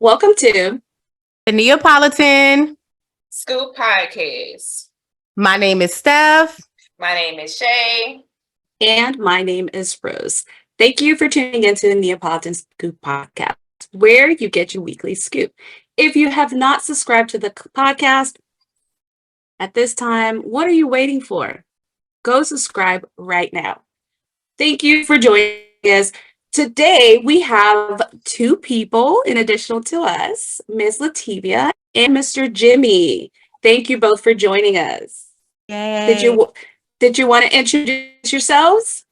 Welcome to the Neapolitan Scoop Podcast. My name is Steph. My name is Shay. And my name is Rose. Thank you for tuning into the Neapolitan Scoop Podcast, where you get your weekly scoop. If you have not subscribed to the podcast at this time, what are you waiting for? Go subscribe right now. Thank you for joining us. Today, we have two people in addition to us, Ms. Latrevia and Mr. Jimmy. Thank you both for joining us. Yay. Did you want to introduce yourselves?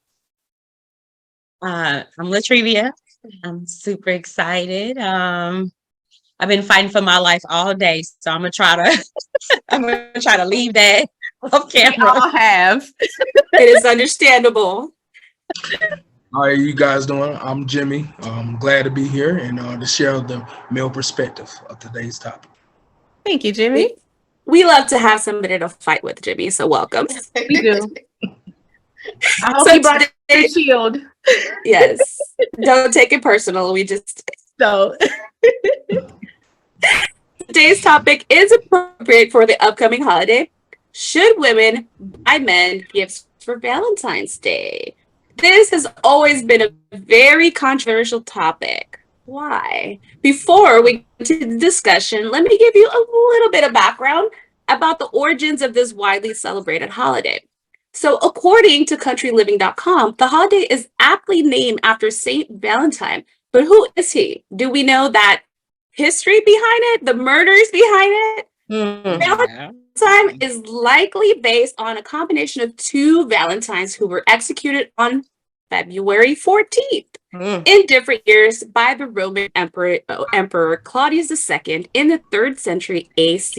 I'm Latrevia. I'm super excited. I've been fighting for my life all day, so I'm gonna try to leave that off camera. We all have. It is understandable. How are you guys doing? I'm Jimmy. I'm glad to be here and to share the male perspective of today's topic. Thank you, Jimmy. We love to have somebody to fight with, Jimmy, so welcome. We do. I hope So you brought a shield. Yes. Don't take it personal. So Today's topic is appropriate for the upcoming holiday. Should women buy men gifts for Valentine's Day? This has always been a very controversial topic. Why? Before we get to the discussion, let me give you a little bit of background about the origins of this widely celebrated holiday. So according to countryliving.com, the holiday is aptly named after Saint Valentine. But who is he? Do we know that history behind it? The murders behind it? Valentine is likely based on a combination of two Valentines who were executed on February 14th in different years by the Roman Emperor Claudius II in the 3rd century ACE.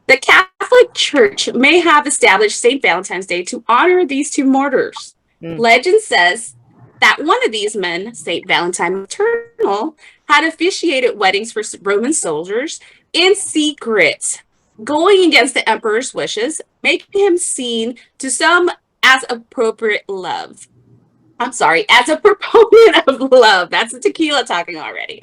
The Catholic Church may have established St. Valentine's Day to honor these two martyrs. Legend says that one of these men, St. Valentine Maternal, had officiated weddings for Roman soldiers in secret, going against the emperor's wishes, making him seen to some as appropriate love. I'm sorry, as a proponent of love. That's the tequila talking already.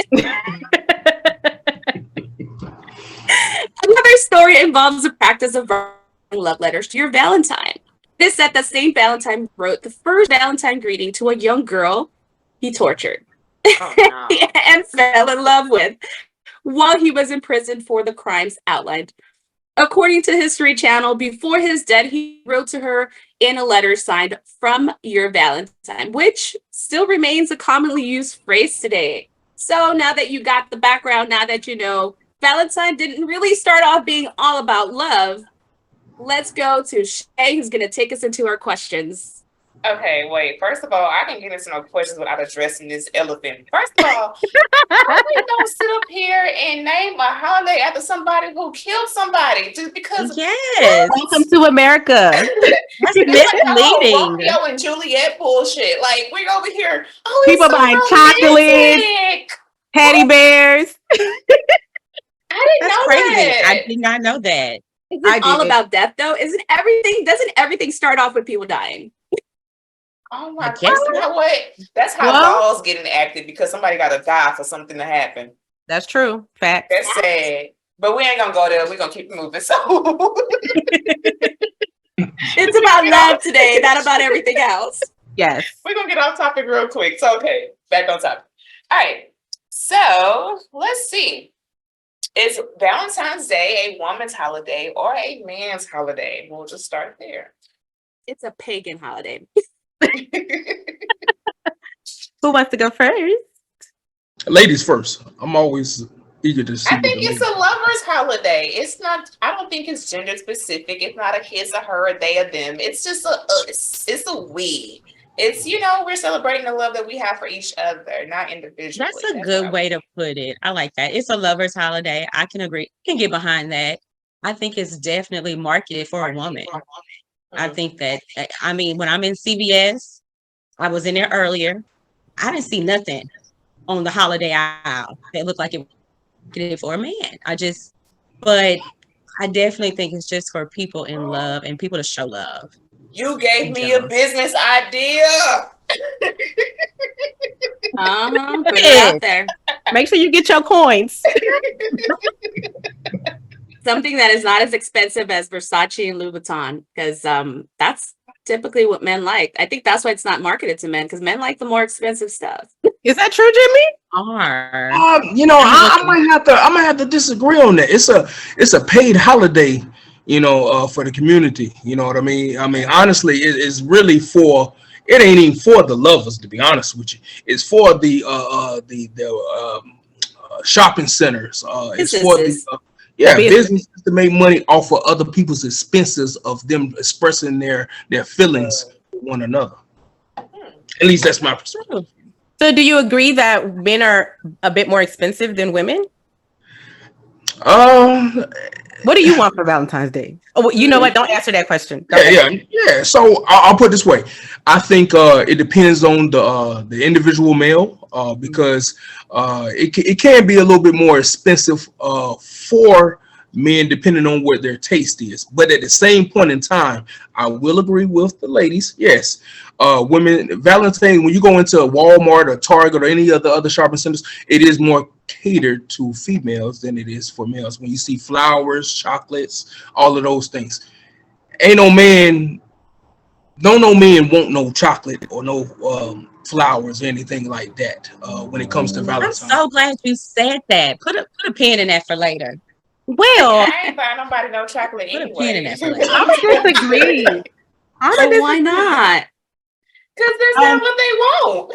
Another story involves the practice of writing love letters to your Valentine. It is said that St. Valentine wrote the first Valentine greeting to a young girl he tortured and fell in love with while he was in prison for the crimes outlined. According to History Channel, before his death, he wrote to her in a letter signed "From Your Valentine," which still remains a commonly used phrase today. So now that you got the background, now that you know Valentine didn't really start off being all about love, let's go to Shay, who's going to take us into our questions. Okay, wait. First of all, I can get into no questions without addressing this elephant. First of all, why we don't sit up here and name a holiday after somebody who killed somebody just because? Yes. welcome to America. That's misleading. Romeo and Juliet bullshit. Like, we're over here. Oh, People it's so buying romantic. chocolate, teddy bears. I didn't That's know crazy. that. I did not know that. Is I it all did. about death, though? Doesn't everything start off with people dying? Oh I my guess God. You know what? That's how Well- laws get enacted because somebody got to die for something to happen. That's true. Fact. That's sad. But we ain't going to go there. We're going to keep it moving. So It's about love today, not about everything else. Yes. we're going to get off topic real quick. So, okay, back on topic. All right. So let's see. Is Valentine's Day a woman's holiday or a man's holiday? We'll just start there. It's a pagan holiday. Who wants to go first? Ladies first. I'm always eager to see. I what think the it's a ladies- lover's holiday. It's not. I don't think it's gender specific. It's not a his, a her, a they, a them. It's just a us. It's a we. It's we're celebrating the love that we have for each other, not individually. That's a good way to put it. I like that. It's a lover's holiday. I can agree. Can get behind that. I think it's definitely marketed for a woman. I think that, I mean, when I'm in CVS, I was in there earlier. I didn't see nothing on the holiday aisle that looked like it was for a man. But I definitely think it's just for people in love and people to show love. You gave me a business idea. Put it out there. Make sure you get your coins. Something that is not as expensive as Versace and Louis Vuitton, because that's typically what men like. I think that's why it's not marketed to men, because men like the more expensive stuff. Is that true, Jimmy? I might have to disagree on that. It's a paid holiday, for the community. You know what I mean? I mean, honestly, it's really for. It ain't even for the lovers, to be honest with you. It's for the shopping centers. It's for the businesses to make money off of other people's expenses of them expressing their feelings to one another. At least that's my perspective. So do you agree that men are a bit more expensive than women? What do you want for Valentine's Day? Oh, you know what? Don't answer that question. Yeah. So I'll put it this way. I think it depends on the individual male because it can be a little bit more expensive for men depending on what their taste is. But at the same point in time, I will agree with the ladies. Yes. Women, Valentine, when you go into a Walmart or Target or any other shopping centers, it is more catered to females than it is for males. When you see flowers, chocolates, all of those things, ain't no man want no chocolate or no flowers or anything like that when it comes to Valentine's. I'm so glad you said that. Put a pin in that for later. Well, I ain't buying nobody no chocolate Put a anyway. pin in that for later. I'm disagreeing. So why not? Because that's not what they want.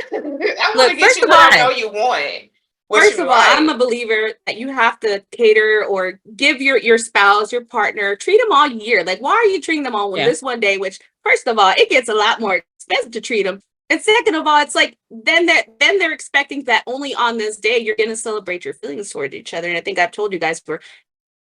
I want to get you what I know you want. First of all, I'm a believer that you have to cater or give your spouse, your partner, treat them all year. Like, why are you treating them on this one day? Which, first of all, it gets a lot more expensive to treat them. And second of all, it's like then they're expecting that only on this day you're going to celebrate your feelings toward each other. And I think I've told you guys, for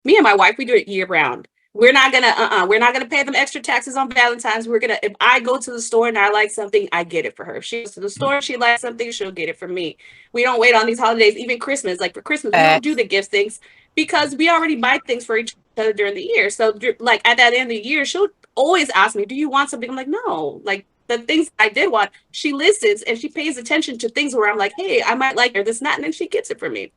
me and my wife, we do it year round. We're not gonna pay them extra taxes on Valentine's. If I go to the store and I like something, I get it for her. If she goes to the store and she likes something, she'll get it for me. We don't wait on these holidays, even Christmas. Like for Christmas, we don't do the gift things because we already buy things for each other during the year. So like at that end of the year, she'll always ask me, do you want something? I'm like, no. Like the things I did want, she listens and she pays attention to things where I'm like, hey, I might like her this, and that, and then she gets it for me.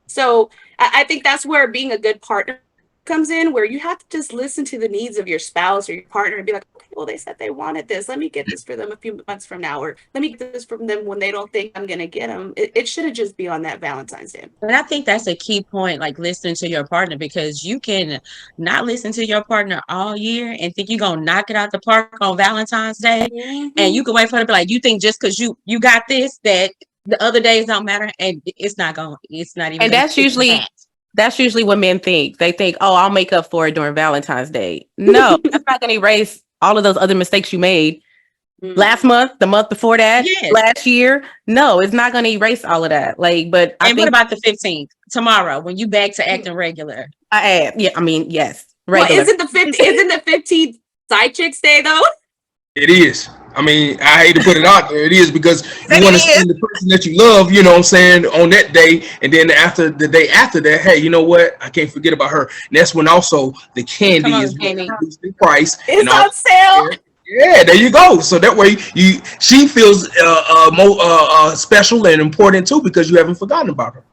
So I think that's where being a good partner comes in, where you have to just listen to the needs of your spouse or your partner and be like, okay, well, they said they wanted this. Let me get this for them a few months from now, or let me get this from them when they don't think I'm going to get them. It shouldn't just be on that Valentine's Day. And I think that's a key point, like listening to your partner, because you can not listen to your partner all year and think you're going to knock it out the park on Valentine's Day. Mm-hmm. And you can wait for her to be like, you think just because you got this, that the other days don't matter. And it's not even. And that's usually what men think. They think, oh, I'll make up for it during Valentine's Day. No, that's not going to erase all of those other mistakes you made last month, the month before that, last year. No, it's not going to erase all of that. What about the 15th, tomorrow, when you back to acting regular? Yes, regular. Well, isn't the 15th Side Chicks Day though? It is. I mean, I hate to put it out there. It is because you want to spend the person that you love, you know what I'm saying, on that day. And then after the day after that, hey, you know what? I can't forget about her. And that's when also the candy is reducing price. It's on sale. Yeah, there you go. So that way she feels more special and important too, because you haven't forgotten about her.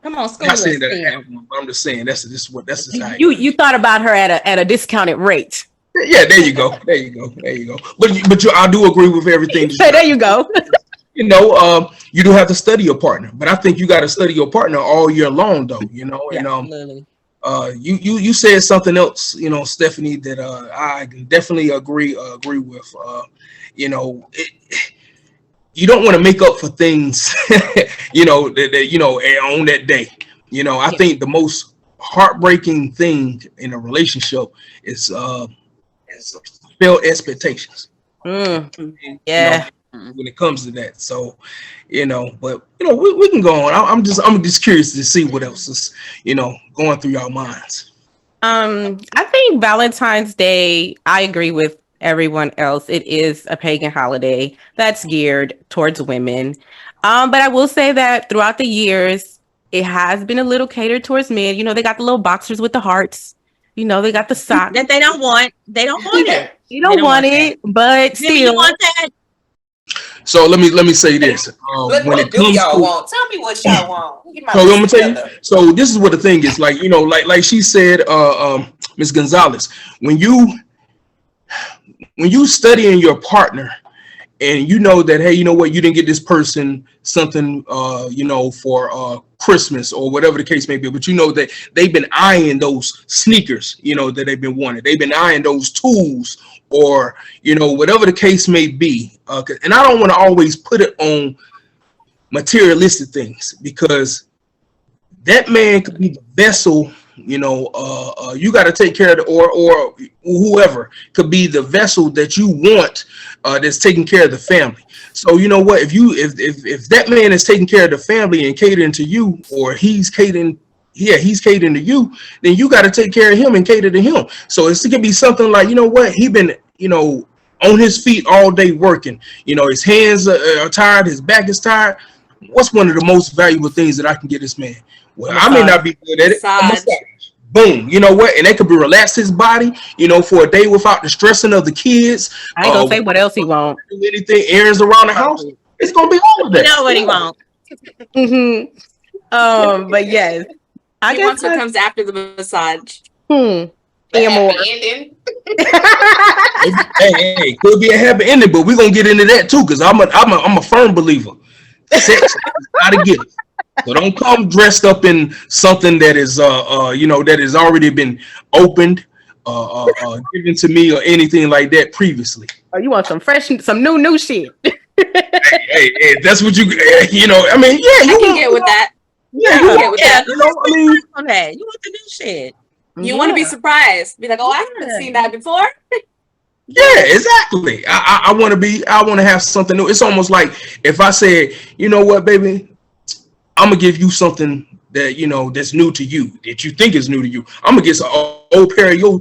Come on, school. I'm saying that, I'm just saying that's just how you thought about her at a discounted rate. Yeah, there you go. But I do agree with everything. There you go. You do have to study your partner, but I think you got to study your partner all year long, though. And you said something else, Stephanie, that I definitely agree with. You don't want to make up for things, on that day. I think the most heartbreaking thing in a relationship is failed expectations. Yeah. When it comes to that, so but we can go on. I'm just curious to see what else is going through y'all minds. I think Valentine's Day, I agree with everyone else. It is a pagan holiday that's geared towards women. But I will say that throughout the years, it has been a little catered towards men. They got the little boxers with the hearts. They got the socks that they don't want. They don't want it. You don't want it, but still. You want that? So let me say this. Look, When what it do comes y'all to want? Tell me what y'all want. Get my So I'm gonna list tell you. together. So this is what the thing is. Like, like she said, Miss Gonzalez, when you studying your partner and you know that, hey, you know what, you didn't get this person something, for Christmas or whatever the case may be, but you know that they've been eyeing those sneakers, that they've been wanting. They've been eyeing those tools or, whatever the case may be. And I don't want to always put it on materialistic things because that man could be the vessel, you got to take care of or whoever could be the vessel that you want, that's taking care of the family. So you know what, if that man is taking care of the family and catering to you, or he's catering to you, then you got to take care of him and cater to him. So it's going to be something like, you know what, he been, on his feet all day working, his hands are tired, his back is tired. What's one of the most valuable things that I can get this man? Well, I may not be good at it. A massage. Boom. You know what? And that could be relax his body, for a day without the stressing of the kids. I ain't gonna say what else he won't. Do anything, errands around the house. It's gonna be all of that. You know what he won't. But yes, I He guess wants what comes after the massage. The And more. happy ending. Hey, could be a happy ending, but we're gonna get into that too, because I'm a firm believer. Sex is not a gift. So don't come dressed up in something that is that has already been opened, given to me or anything like that previously. Oh, you want some new shit? Hey, that's what you I mean, yeah, I can get with that. Yeah, I can get with that. I mean, On that. You want the new shit. You want to be surprised. Be like, oh, I haven't seen that before. yeah, exactly. I want to have something new. It's almost like if I said, you know what, baby, I'm gonna give you something that that's new to you, that you think is new to you. I'm gonna get an old pair of your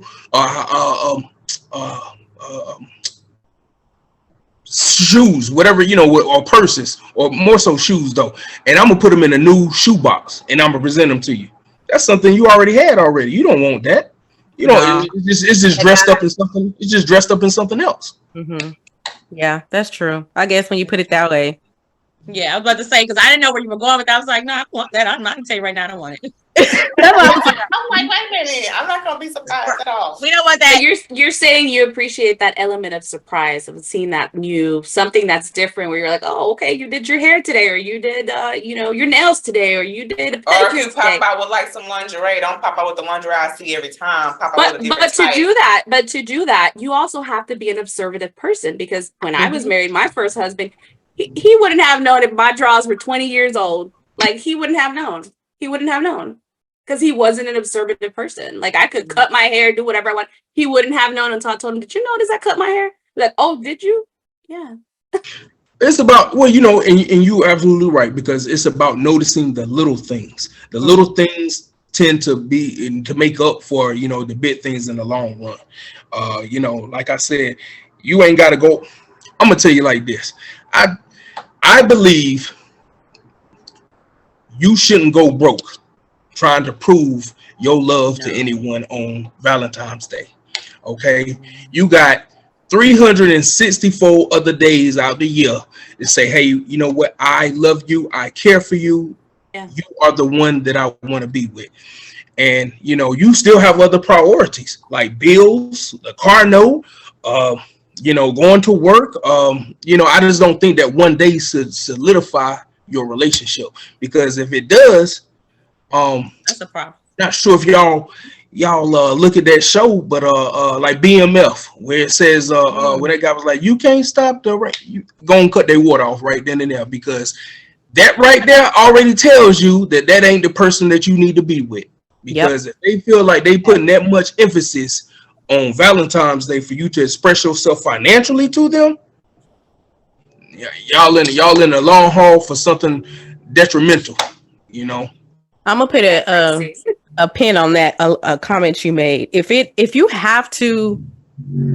shoes, whatever, or purses, or more so shoes though, and I'm gonna put them in a new shoe box and I'm gonna present them to you. That's something you already had already. You don't want that. No. It's just dressed up in something. It's just dressed up in something else. Mm-hmm. Yeah, that's true. I guess when you put it that way. Yeah, I was about to say, because I didn't know where you were going with that. I was like, no, I want that. I'm not going to tell you right now. I don't want it. I'm like, wait a minute. I'm not gonna be surprised at all. We don't want That that. you're saying you appreciate that element of surprise of seeing that new something that's different, where you're like, oh, okay, you did your hair today, or you did your nails today, or you did a Or if pedicure you pop today. out with like some lingerie, don't pop out with the lingerie I see every time. Pop out with a different But type. to do that, you also have to be an observative person, because when I was married, my first husband, he wouldn't have known if my drawers were 20 years old. Like, he wouldn't have known. Because he wasn't an observative person. Like, I could cut my hair, do whatever I want. He wouldn't have known until I told him, did you notice I cut my hair? Like, oh, did you? Yeah. It's about, well, and you're absolutely right, because it's about noticing the little things. The little things tend to be and to make up for, the big things in the long run. Like I said, you ain't got to go. I'm going to tell you like this. I believe you shouldn't go broke trying to prove your love to anyone on Valentine's Day. Okay? You got 364 other days out the year to say, hey, you know what? I love you. I care for you. Yeah. You are the one that I want to be with. And, you still have other priorities like bills, the car note, going to work. I just don't think that one day should solidify your relationship, because if it does, That's a problem. not sure if y'all look at that show, but like BMF, where it says where that guy was like, you can't stop the rain, you go and cut their water off right then and there, because that right there already tells you that ain't the person that you need to be with. Because if they feel like they putting that much emphasis on Valentine's Day for you to express yourself financially to them, y'all in the long haul for something detrimental. I'm gonna put a pin on that a comment you made. If you have to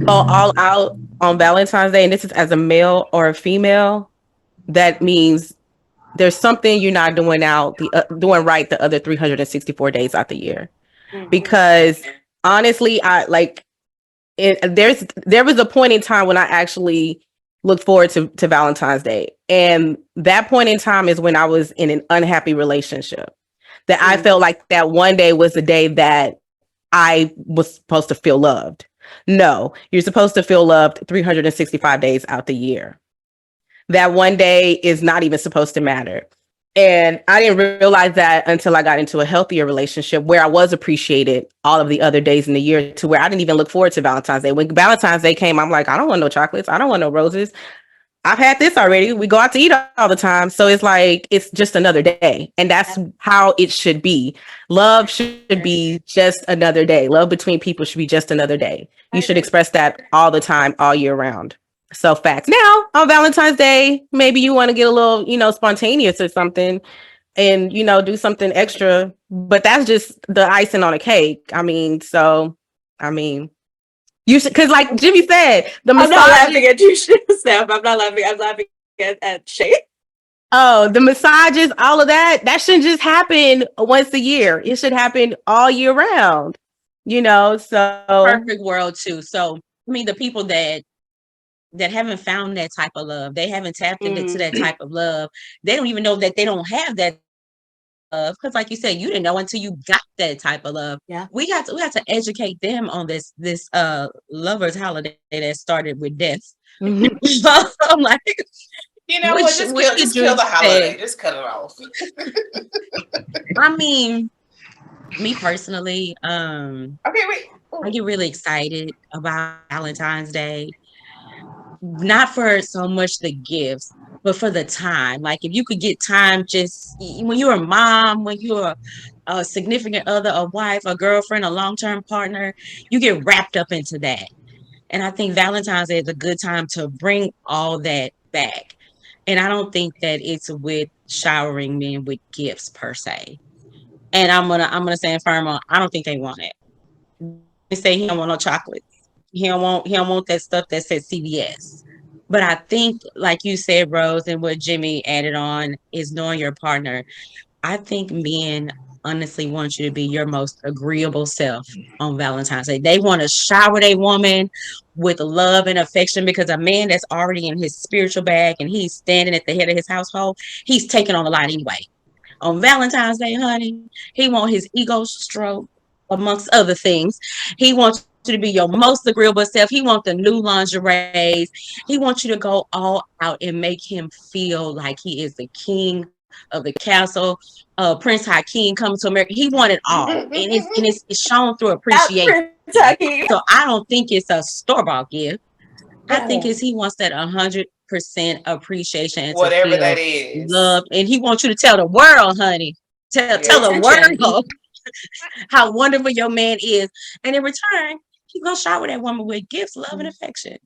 go all out on Valentine's Day, and this is as a male or a female, that means there's something you're not doing doing right the other 364 days out the year. Because honestly, there was a point in time when I actually look forward to Valentine's Day. And that point in time is when I was in an unhappy relationship. That I felt like that one day was the day that I was supposed to feel loved. No, you're supposed to feel loved 365 days out the year. That one day is not even supposed to matter. And I didn't realize that until I got into a healthier relationship where I was appreciated all of the other days in the year, to where I didn't even look forward to Valentine's Day. When Valentine's Day came, I'm like, I don't want no chocolates. I don't want no roses. I've had this already. We go out to eat all the time. So it's like, it's just another day. And that's how it should be. Love should be just another day. Love between people should be just another day. You should express that all the time, all year round. So facts. Now, on Valentine's Day, maybe you want to get a little, spontaneous or something and, do something extra. But that's just the icing on a cake. You should, because like Jimmy said, I'm not laughing at you, Steph. I'm not laughing. I'm laughing at Shay. Oh, the massages, all of that shouldn't just happen once a year. It should happen all year round, so. Perfect world too. So, the people that haven't found that type of love, they haven't tapped into that type of love. They don't even know that they don't have that love. Because like you said, you didn't know until you got that type of love. Yeah. We have to educate them on this lovers holiday that started with death. So I'm like, just kill the holiday. Just cut it off. Me personally, okay, wait. I get really excited about Valentine's Day. Not for so much the gifts, but for the time. Like if you could get time, just when you're a mom, when you're a significant other, a wife, a girlfriend, a long-term partner, you get wrapped up into that. And I think Valentine's Day is a good time to bring all that back. And I don't think that it's with showering men with gifts per se. And I'm gonna stand firm on, I don't think they want it. They say he don't want no chocolates. He don't want that stuff that says CVS. But I think, like you said, Rose, and what Jimmy added on is knowing your partner. I think men honestly want you to be your most agreeable self on Valentine's Day. They want to shower their woman with love and affection, because a man that's already in his spiritual bag and he's standing at the head of his household, he's taking on a lot anyway. On Valentine's Day, honey, he wants his ego stroked, amongst other things. He wants you to be your most agreeable self. He wants the new lingerie. He wants you to go all out and make him feel like he is the king of the castle. Prince Hakeem coming to America. He wanted all, and it's shown through appreciation. So I don't think it's a store-bought gift. I think he wants that 100% appreciation, and whatever that is, love, and he wants you to tell the world, honey. Tell the world how wonderful your man is, and in return, he's gonna shower that woman with gifts, love, and affection.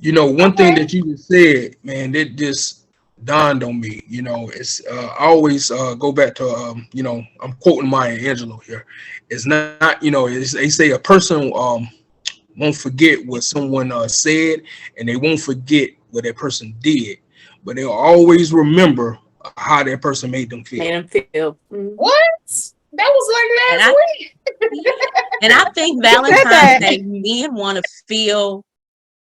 One thing that you just said, man, that just dawned on me. It's I always go back to I'm quoting Maya Angelou here. It's not they say a person won't forget what someone said, and they won't forget what that person did, but they'll always remember how that person made them feel. What? That was like last week. And I think Valentine's Day, men want to feel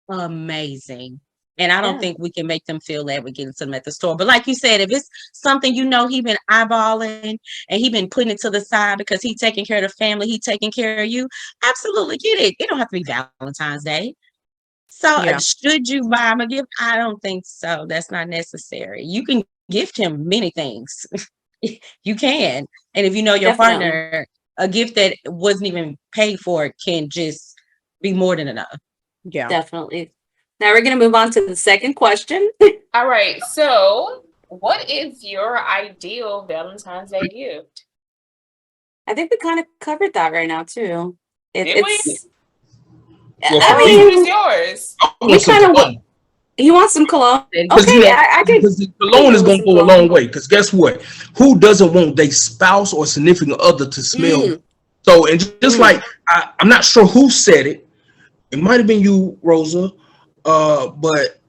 amazing. And I don't think we can make them feel that we get them at the store. But like you said, if it's something he been eyeballing and he been putting it to the side because he taking care of the family, he taking care of you, absolutely get it. It don't have to be Valentine's Day. So should you buy him a gift? I don't think so. That's not necessary. You can gift him many things. You can. And if you know your partner, a gift that wasn't even paid for can just be more than enough. Yeah, definitely. Now we're going to move on to the second question. All right. So what is your ideal Valentine's Day gift? I think we kind of covered that right now too. It's yours. We kind of you want some cologne? Okay, I can. Because the cologne is going to go a long way. Because guess what? Who doesn't want their spouse or significant other to smell? So, and just like I'm not sure who said it. It might have been you, Rosa. But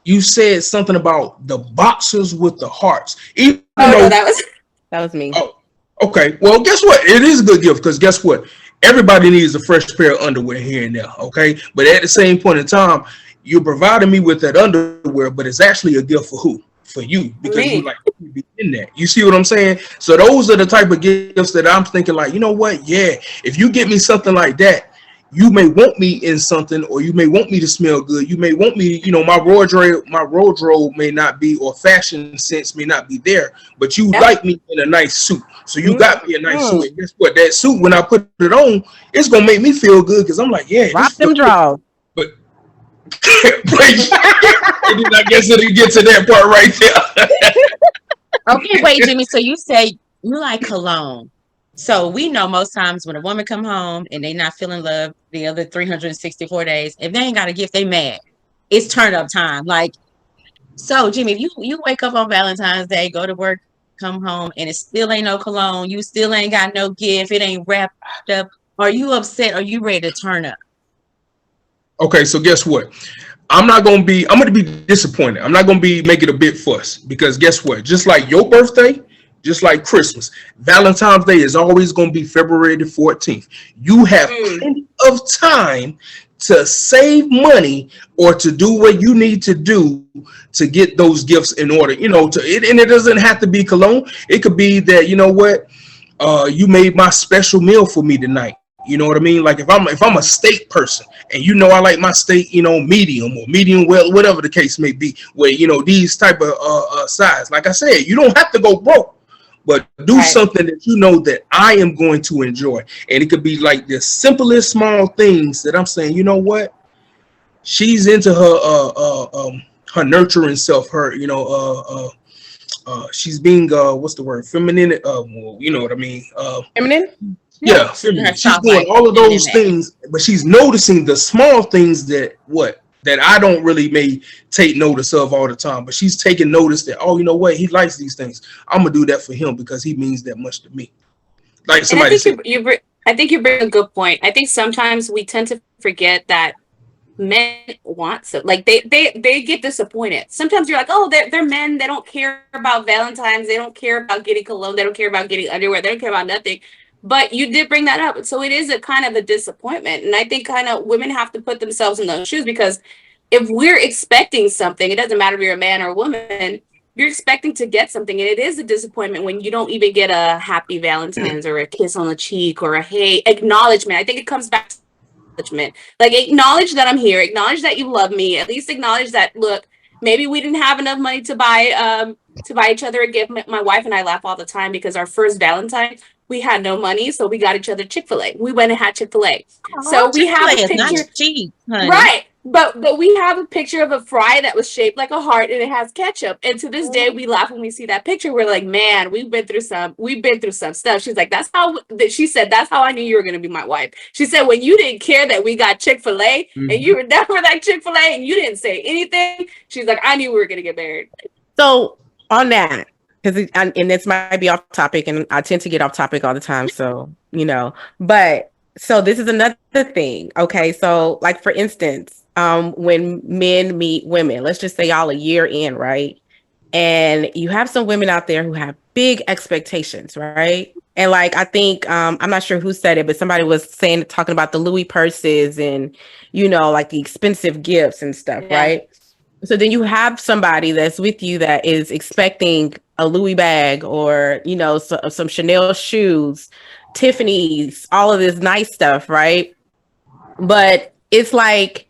you said something about the boxers with the hearts. That was me. Oh, okay. Well, guess what? It is a good gift because guess what? Everybody needs a fresh pair of underwear here and there. Okay, but at the same point in time, you're providing me with that underwear, but it's actually a gift for who? For you, because Me. you like to be in that. You see what I'm saying? So those are the type of gifts that I'm thinking like, you know what? Yeah, if you get me something like that, you may want me in something, or you may want me to smell good. You may want me, my wardrobe may not be, or fashion sense may not be there, but you Yep. like me in a nice suit. So you got me a nice Mhm. suit. And guess what? That suit, when I put it on, it's gonna make me feel good because I'm like, yeah, Drop this them draws. but I guess it'll get to that part right there. Okay, wait, Jimmy. So you say you like cologne. So we know most times when a woman come home and they not feeling love the other 364 days, if they ain't got a gift, they mad. It's turn up time. Like, so Jimmy, if you wake up on Valentine's Day, go to work, come home, and it still ain't no cologne, you still ain't got no gift, it ain't wrapped up, are you upset? Are you ready to turn up? Okay, so guess what? I'm going to be disappointed. I'm not going to be making a big fuss, because guess what? Just like your birthday, just like Christmas, Valentine's Day is always going to be February the 14th. You have plenty of time to save money or to do what you need to do to get those gifts in order, and it doesn't have to be cologne. It could be that, you made my special meal for me tonight. You know what I mean? Like if I'm a steak person, and I like my steak, medium or medium well, whatever the case may be, where these type of size. Like I said, you don't have to go broke, but do something that that I am going to enjoy. And it could be like the simplest small things that I'm saying, you know what? She's into her nurturing self, her, she's being what's the word? Feminine, well, you know what I mean? Feminine? Yeah, Her she's soft doing life all of and those that. things, but she's noticing the small things that I don't really may take notice of all the time. But she's taking notice that, oh, you know what, he likes these things. I'm gonna do that for him because he means that much to me. Like And I somebody think said, I think you bring a good point. I think sometimes we tend to forget that men want so, like they get disappointed. Sometimes you're like, oh, they're men. They don't care about Valentine's. They don't care about getting cologne. They don't care about getting underwear. They don't care about nothing. But you did bring that up, so it is a kind of a disappointment. And I think kind of women have to put themselves in those shoes, because if we're expecting something, it doesn't matter if you're a man or a woman. You're expecting to get something, and it is a disappointment when you don't even get a happy Valentine's or a kiss on the cheek or a hey acknowledgement. I think it comes back to acknowledgement. Like, acknowledge that I'm here, acknowledge that you love me, at least acknowledge that, look, maybe we didn't have enough money to buy each other a gift. My wife and I laugh all the time because our first Valentine, we had no money, so we got each other Chick-fil-A. We went and had Chick-fil-A. So we have Chick-fil-A a is not picture, cheap, honey. right? But we have a picture of a fry that was shaped like a heart and it has ketchup. And to this day, we laugh when we see that picture. We're like, man, we've been through some stuff. She's like, she said, that's how I knew you were gonna be my wife. She said, when you didn't care that we got Chick-fil-A and you were never like Chick-fil-A and you didn't say anything, she's like, I knew we were gonna get married. So on that, because and this might be off topic, and I tend to get off topic all the time. So but so this is another thing. Okay, so like for instance, when men meet women, let's just say y'all a year in, right? And you have some women out there who have big expectations, right? And like I think I'm not sure who said it, but somebody was talking about the Louis purses and like the expensive gifts and stuff, Yeah. right? So then you have somebody that's with you that is expecting a Louis bag or, some Chanel shoes, Tiffany's, all of this nice stuff, right? But it's like,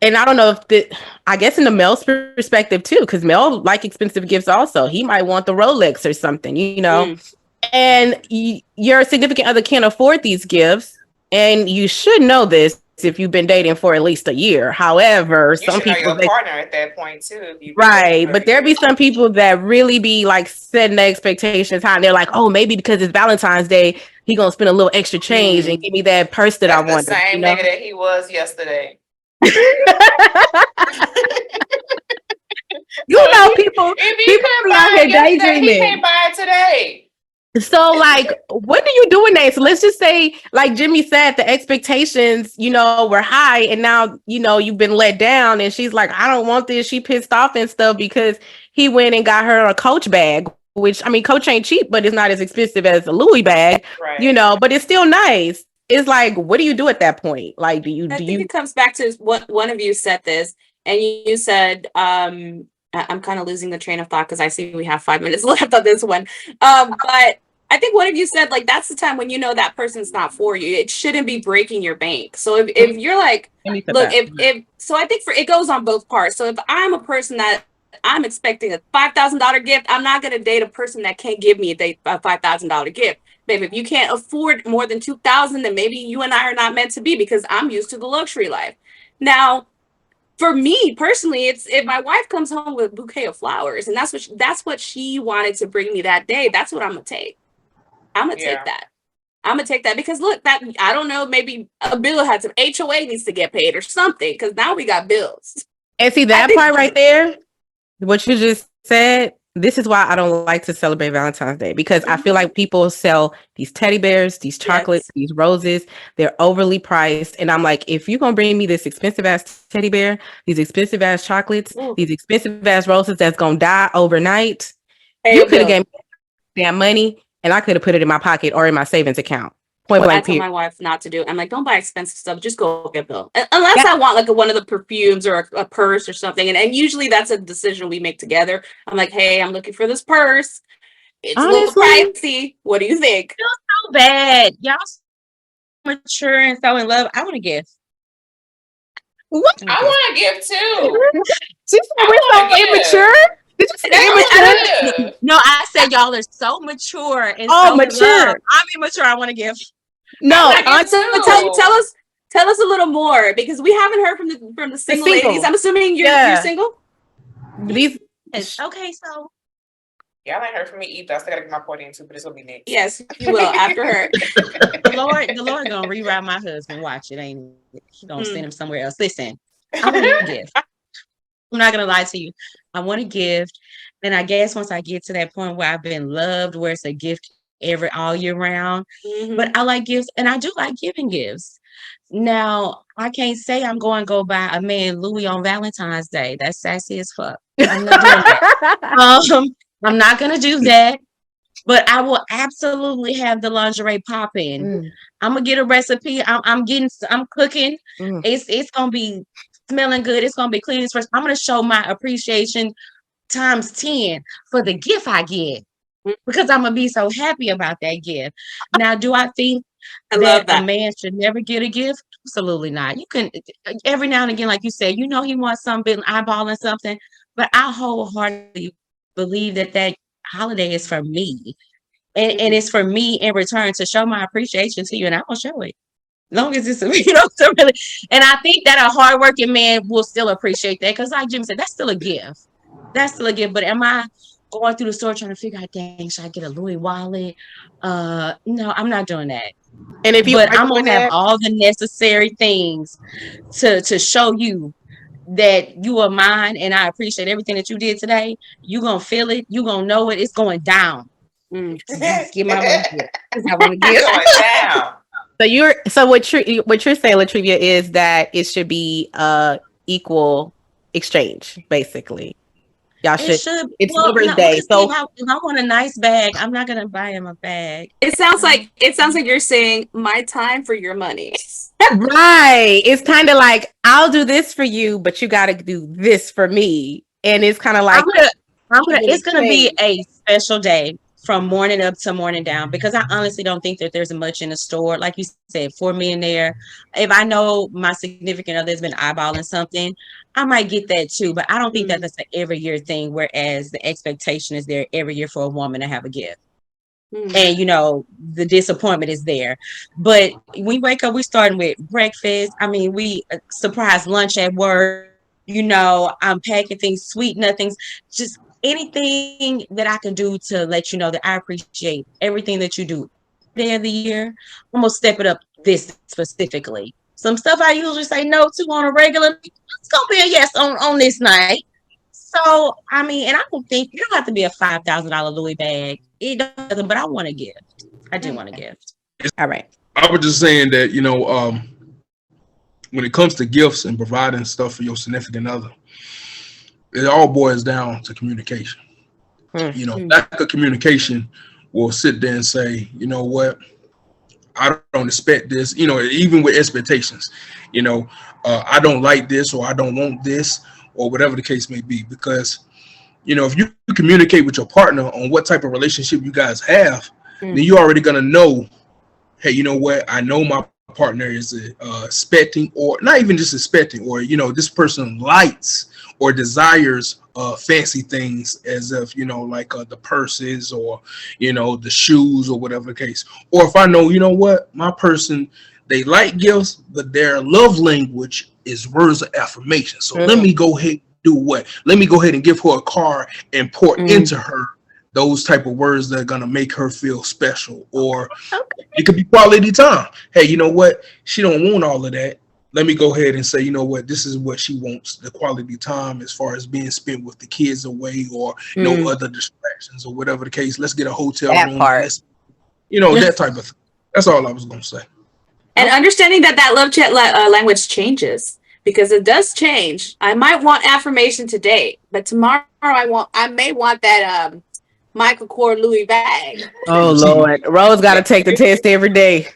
and I don't know if I guess in the male's perspective too, because male like expensive gifts also. He might want the Rolex or something, and your significant other can't afford these gifts. And you should know this if you've been dating for at least a year. However, You some should know people your partner at that point too. If you've been right, dating for but a there year. be some people that really be like setting the expectations high. And they're like, oh, maybe because it's Valentine's Day, he gonna spend a little extra change and give me that purse that That's I wanted. the same nigga that he was yesterday. People If he people couldn't be out buy here it yesterday, he daydreaming. can't buy it today. So, like, when do you doing that? So let's just say, like Jimmy said, the expectations, were high, and now, you've been let down, and she's like, I don't want this. She pissed off and stuff because he went and got her a Coach bag, which, I mean, Coach ain't cheap, but it's not as expensive as a Louis bag, Right. but it's still nice. it's like, what do you do at that point? Like, I think it comes back to what one of you said this, and you said, I'm kind of losing the train of thought because I see we have 5 minutes left on this one. But I think one of you said, like, that's the time when you know that person's not for you. It shouldn't be breaking your bank. So if you're like, look, if so, I think it goes on both parts. So if I'm a person that I'm expecting a $5,000 gift, I'm not going to date a person that can't give me a $5,000 gift. Baby, if you can't afford more than $2,000, then maybe you and I are not meant to be, because I'm used to the luxury life. Now, for me personally, it's if my wife comes home with a bouquet of flowers and that's what she wanted to bring me that day, that's what I'm gonna take. I'm gonna take that. I'm gonna take that because look, that I don't know, maybe a bill had some HOA needs to get paid or something, because now we got bills. And see that part right there, what you just said. This is why I don't like to celebrate Valentine's Day, because I feel like people sell these teddy bears, these chocolates, these roses. They're overly priced. And I'm like, if you're going to bring me this expensive ass teddy bear, these expensive ass chocolates, these expensive ass roses that's going to die overnight, you could have gave me damn money and I could have put it in my pocket or in my savings account. I tell my wife not to do it. I'm like, don't buy expensive stuff. Just go get a bill. Unless I want like one of the perfumes or a purse or something. And usually that's a decision we make together. I'm like, hey, I'm looking for this purse. It's a little pricey. What do you think? I feel so bad. Y'all so mature and so in love. I want a gift. What? I want a gift too. We're so immature. Did you say immature? No, I said y'all are so mature and so mature. I'm immature. I want a gift. No, tell us a little more, because we haven't heard from the single ladies. I'm assuming you're single. Okay, so y'all ain't heard from me either. I still gotta get my point in too, but it's gonna be next. Yes, you will after her. The Lord gonna reroute my husband. Watch it, ain't it? He gonna send him somewhere else. Listen, I want a gift. I'm not gonna lie to you. I want a gift, and I guess once I get to that point where I've been loved, where it's a gift all year round. But I like gifts, and I do like giving gifts. Now, I can't say I'm going to go buy a man Louis on Valentine's Day. That's sassy as fuck. I'm not doing that. I'm not going to do that. But I will absolutely have the lingerie pop in. I'm gonna get a recipe. I'm cooking. It's gonna be smelling good. It's gonna be clean as fresh. I'm gonna show my appreciation times 10 for the gift I get, because I'm gonna be so happy about that gift. Now, do I think that a man should never get a gift? Absolutely not. You can every now and again, like you said, he wants something, eyeballing something, but I wholeheartedly believe that holiday is for me, and it's for me in return to show my appreciation to you, and I will show it. Long as it's really, and I think that a hardworking man will still appreciate that, because like Jim said, that's still a gift. But am I going through the store trying to figure out, dang, should I get a Louis wallet? No, I'm not doing that. And I'm gonna have all the necessary things to show you that you are mine, and I appreciate everything that you did today. You gonna feel it. You gonna know it. It's going down. Give my money. I want to give going down. So what you're saying, Latrevia, is that it should be equal exchange, basically. Y'all should. It's Mother's Day, so if I want a nice bag, I'm not gonna buy him a bag. It sounds like you're saying my time for your money. Right. It's kind of like, I'll do this for you, but you got to do this for me, and it's kind of like it's gonna be a special day from morning up to morning down, because I honestly don't think that there's much in the store. Like you said, for me in there, if I know my significant other has been eyeballing something, I might get that too. But I don't think that that's an every year thing, whereas the expectation is there every year for a woman to have a gift. And the disappointment is there. But we wake up, we starting with breakfast. I mean, we surprise lunch at work. I'm packing things, sweet nothings, just anything that I can do to let you know that I appreciate everything that you do day of the year. I'm gonna step it up this specifically. Some stuff I usually say no to on a regular, it's gonna be a yes on this night. So I mean, and I don't think you don't have to be a $5,000 Louis bag. It doesn't, but I want a gift. I do want a gift. All right. I was just saying that, when it comes to gifts and providing stuff for your significant other, it all boils down to communication. Lack of communication will sit there and say, you know what, I don't expect this, even with expectations, I don't like this, or I don't want this, or whatever the case may be. Because, if you communicate with your partner on what type of relationship you guys have, then you're already going to know, hey, you know what? I know my partner is expecting, or not even just expecting, or, this person likes or desires fancy things, as if, like the purses, or, the shoes, or whatever the case. Or if I know, what, my person, they like gifts, but their love language is words of affirmation. So let me go ahead and do what? Let me go ahead and give her a car and pour into her those type of words that are going to make her feel special. Or it could be quality time. Hey, you know what? She don't want all of that. Let me go ahead and say, you know what, this is what she wants, the quality time, as far as being spent with the kids away, or no other distractions, or whatever the case. Let's get a hotel room. Let's, that type of thing. That's all I was going to say. And understanding that love chat language changes, because it does change. I might want affirmation today, but tomorrow I may want that Michael Kors Louis bag. Oh Lord, Rose got to take the test every day.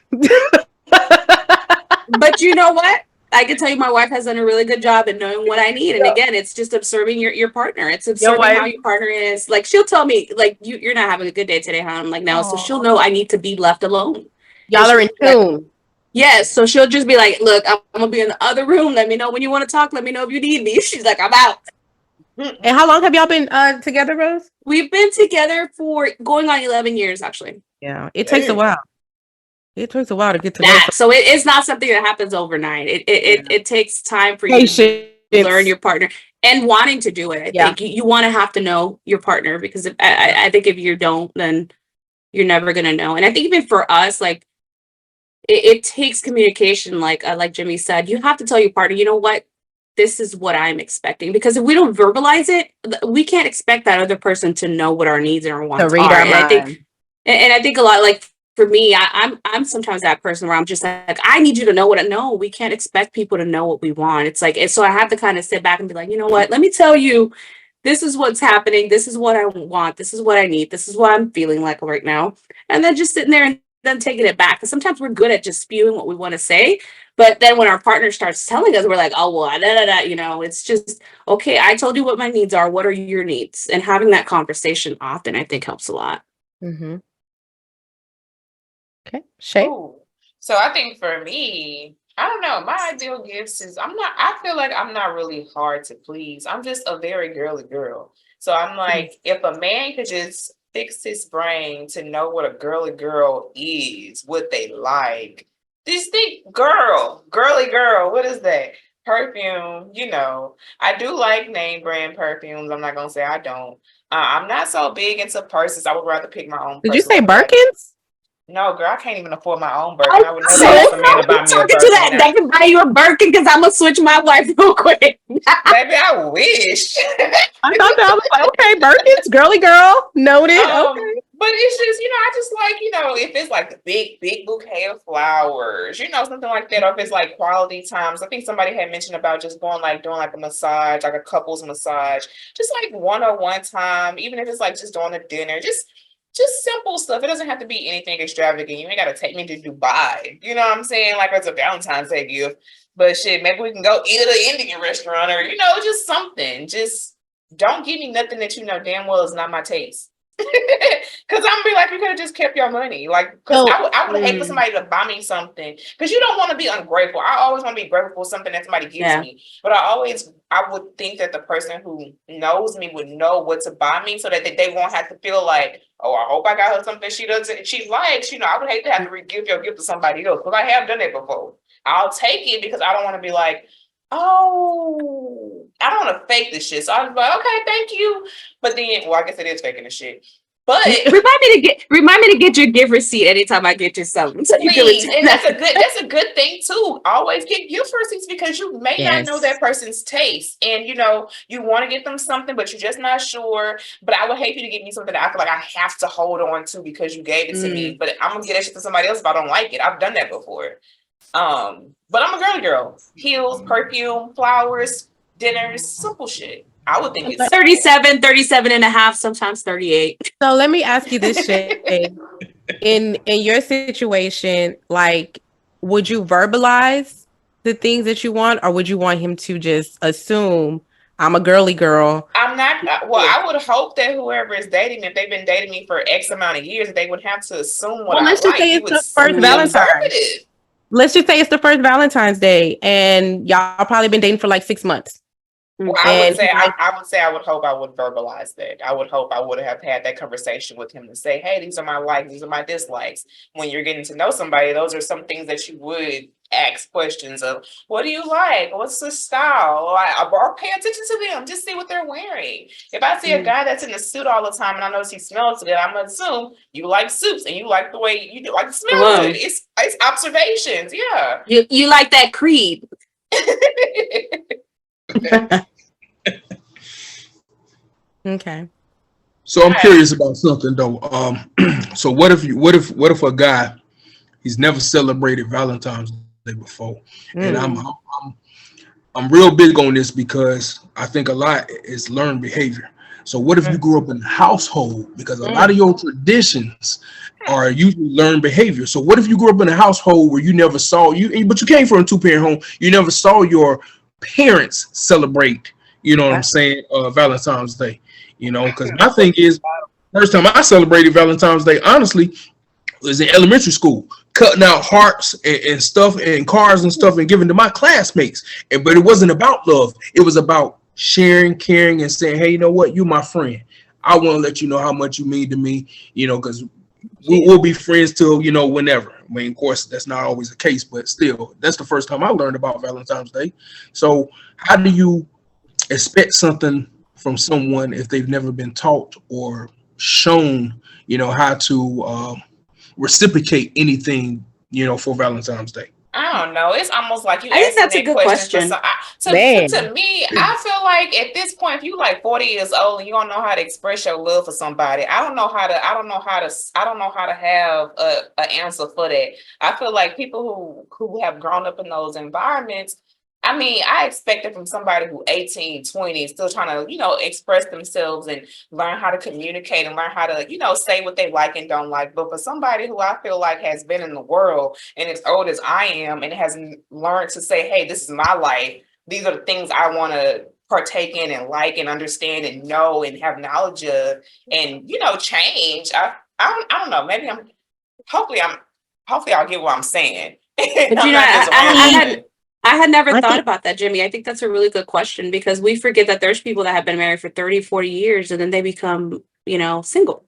But you know what? I can tell you my wife has done a really good job in knowing what I need. And again, it's just observing your partner. It's observing how your partner is. Like, she'll tell me, like, you're not having a good day today, huh? I'm like, no. So she'll know I need to be left alone. Y'all are in tune. Like, yes. So she'll just be like, look, I'm going to be in the other room. Let me know when you want to talk. Let me know if you need me. She's like, I'm out. And how long have y'all been together, Rose? We've been together for going on 11 years, actually. Yeah. It takes a while. It takes a while to get to know. So it's not something that happens overnight. It takes time for you to learn your partner and wanting to do it. I think you want to have to know your partner, because I think if you don't, then you're never going to know. And I think even for us, like, it takes communication. Like Jimmy said, you have to tell your partner, you know what, this is what I'm expecting. Because if we don't verbalize it, we can't expect that other person to know what our needs and our wants are. And I think a lot, like, for me, I'm sometimes that person where I'm just like, I need you to know what I know. We can't expect people to know what we want. It's like, so I have to kind of sit back and be like, you know what, let me tell you, this is what's happening. This is what I want. This is what I need. This is what I'm feeling like right now. And then just sitting there and then taking it back. Because sometimes we're good at just spewing what we want to say. But then when our partner starts telling us, we're like, oh, well, it's just, okay, I told you what my needs are. What are your needs? And having that conversation often, I think, helps a lot. Mm-hmm. Okay, Shay. So I think for me, I don't know. My ideal gifts is I feel like I'm not really hard to please. I'm just a very girly girl. So I'm like, if a man could just fix his brain to know what a girly girl is, what they like. Just think girly girl. What is that? Perfume, I do like name brand perfumes. I'm not going to say I don't. I'm not so big into purses. I would rather pick my own. Did you say Birkins? No, girl, I can't even afford my own Birkin. I would never ask a man to buy me a Birkin. They can buy you a Birkin, because I'm going to switch my wife real quick. Baby, I wish. I thought that was like, okay, Birkins, girly girl, noted. Okay. But it's just, I just like, if it's like the big bouquet of flowers, something like that. Or if it's like quality times. I think somebody had mentioned about just doing like a massage, like a couple's massage. Just like one-on-one time, even if it's like just doing a dinner, just simple stuff. It doesn't have to be anything extravagant. You ain't got to take me to Dubai. You know what I'm saying? Like, it's a Valentine's Day gift. But shit, maybe we can go eat at an Indian restaurant, or, just something. Just don't give me nothing that you know damn well is not my taste. Because I'm going to be like, you could have just kept your money. Like, cause I would hate for somebody to buy me something. Because you don't want to be ungrateful. I always want to be grateful for something that somebody gives me. But I would think that the person who knows me would know what to buy me, so that they won't have to feel like, oh, I hope I got her something she likes. I would hate to have to give your gift to somebody else, because I have done it before. I'll take it because I don't want to be like, oh, I don't want to fake this shit. So I was like, okay, thank you. But then, well, I guess it is faking the shit. But remind me to get your gift receipt anytime I get you something. So please, and that's a good thing too. Always get gift receipts, because you may not know that person's taste, and you want to get them something, but you're just not sure. But I would hate you to give me something that I feel like I have to hold on to because you gave it to me. But I'm gonna get that shit to somebody else if I don't like it. I've done that before. But I'm a girly girl. Heels, perfume, flowers, dinners, simple shit. I would think it's 37 and a half, sometimes 38. So let me ask you this, Shay. in your situation, like, would you verbalize the things that you want, or would you want him to just assume I'm a girly girl? I'm not. Well, I would hope that whoever is dating me, if they've been dating me for X amount of years, they would have to assume what Well, I let's just like. say You it's would the first be Valentine's. observative. Let's just say it's the first Valentine's Day, and y'all probably been dating for like 6 months. Well, I would And say I would hope I would verbalize that. I would hope I would have had that conversation with him to say, hey, these are my likes, these are my dislikes. When you're getting to know somebody, those are some things that you would ask questions of. What do you like? What's the style? Or pay attention to them. Just see what they're wearing. If I see a guy that's in a suit all the time and I notice he smells good, I'm gonna assume you like suits and you like the way you like the smell good. It's observations. Yeah. You like that Creed. okay. So I'm curious about something though. So what if a guy, he's never celebrated Valentine's Day before, and I'm real big on this because I think a lot is learned behavior. So what if you grew up in a household, because a lot of your traditions are usually learned behavior. So what if you grew up in a household where you never saw but you came from a 2-parent home, you never saw your parents celebrate, you know what I'm saying, Valentine's Day, you know, because my thing is, first time I celebrated Valentine's Day, honestly, was in elementary school, cutting out hearts and stuff and cars and stuff and giving to my classmates. But it wasn't about love. It was about sharing, caring, and saying, hey, you know what? You're my friend. I want to let you know how much you mean to me, you know, because we'll be friends till, you know, whenever. I mean, of course, that's not always the case, but still, that's the first time I learned about Valentine's Day. So how do you expect something from someone if they've never been taught or shown, you know, how to reciprocate anything, you know, for Valentine's Day? I don't know. It's almost like you. I think that's a good question. To me, I feel like at this point, if you like 40 years old and you don't know how to express your love for somebody, I don't know how to have an answer for that. I feel like people who have grown up in those environments, I mean, I expect it from somebody who 18, 20, still trying to, you know, express themselves and learn how to communicate and learn how to, you know, say what they like and don't like. But for somebody who I feel like has been in the world and as old as I am and has learned to say, hey, this is my life. These are the things I want to partake in and like and understand and know and have knowledge of and, you know, change. I don't know. Hopefully I'll get what I'm saying. But you know, I had never thought about that, Jimmy. I think that's a really good question because we forget that there's people that have been married for 30, 40 years and then they become, you know, single.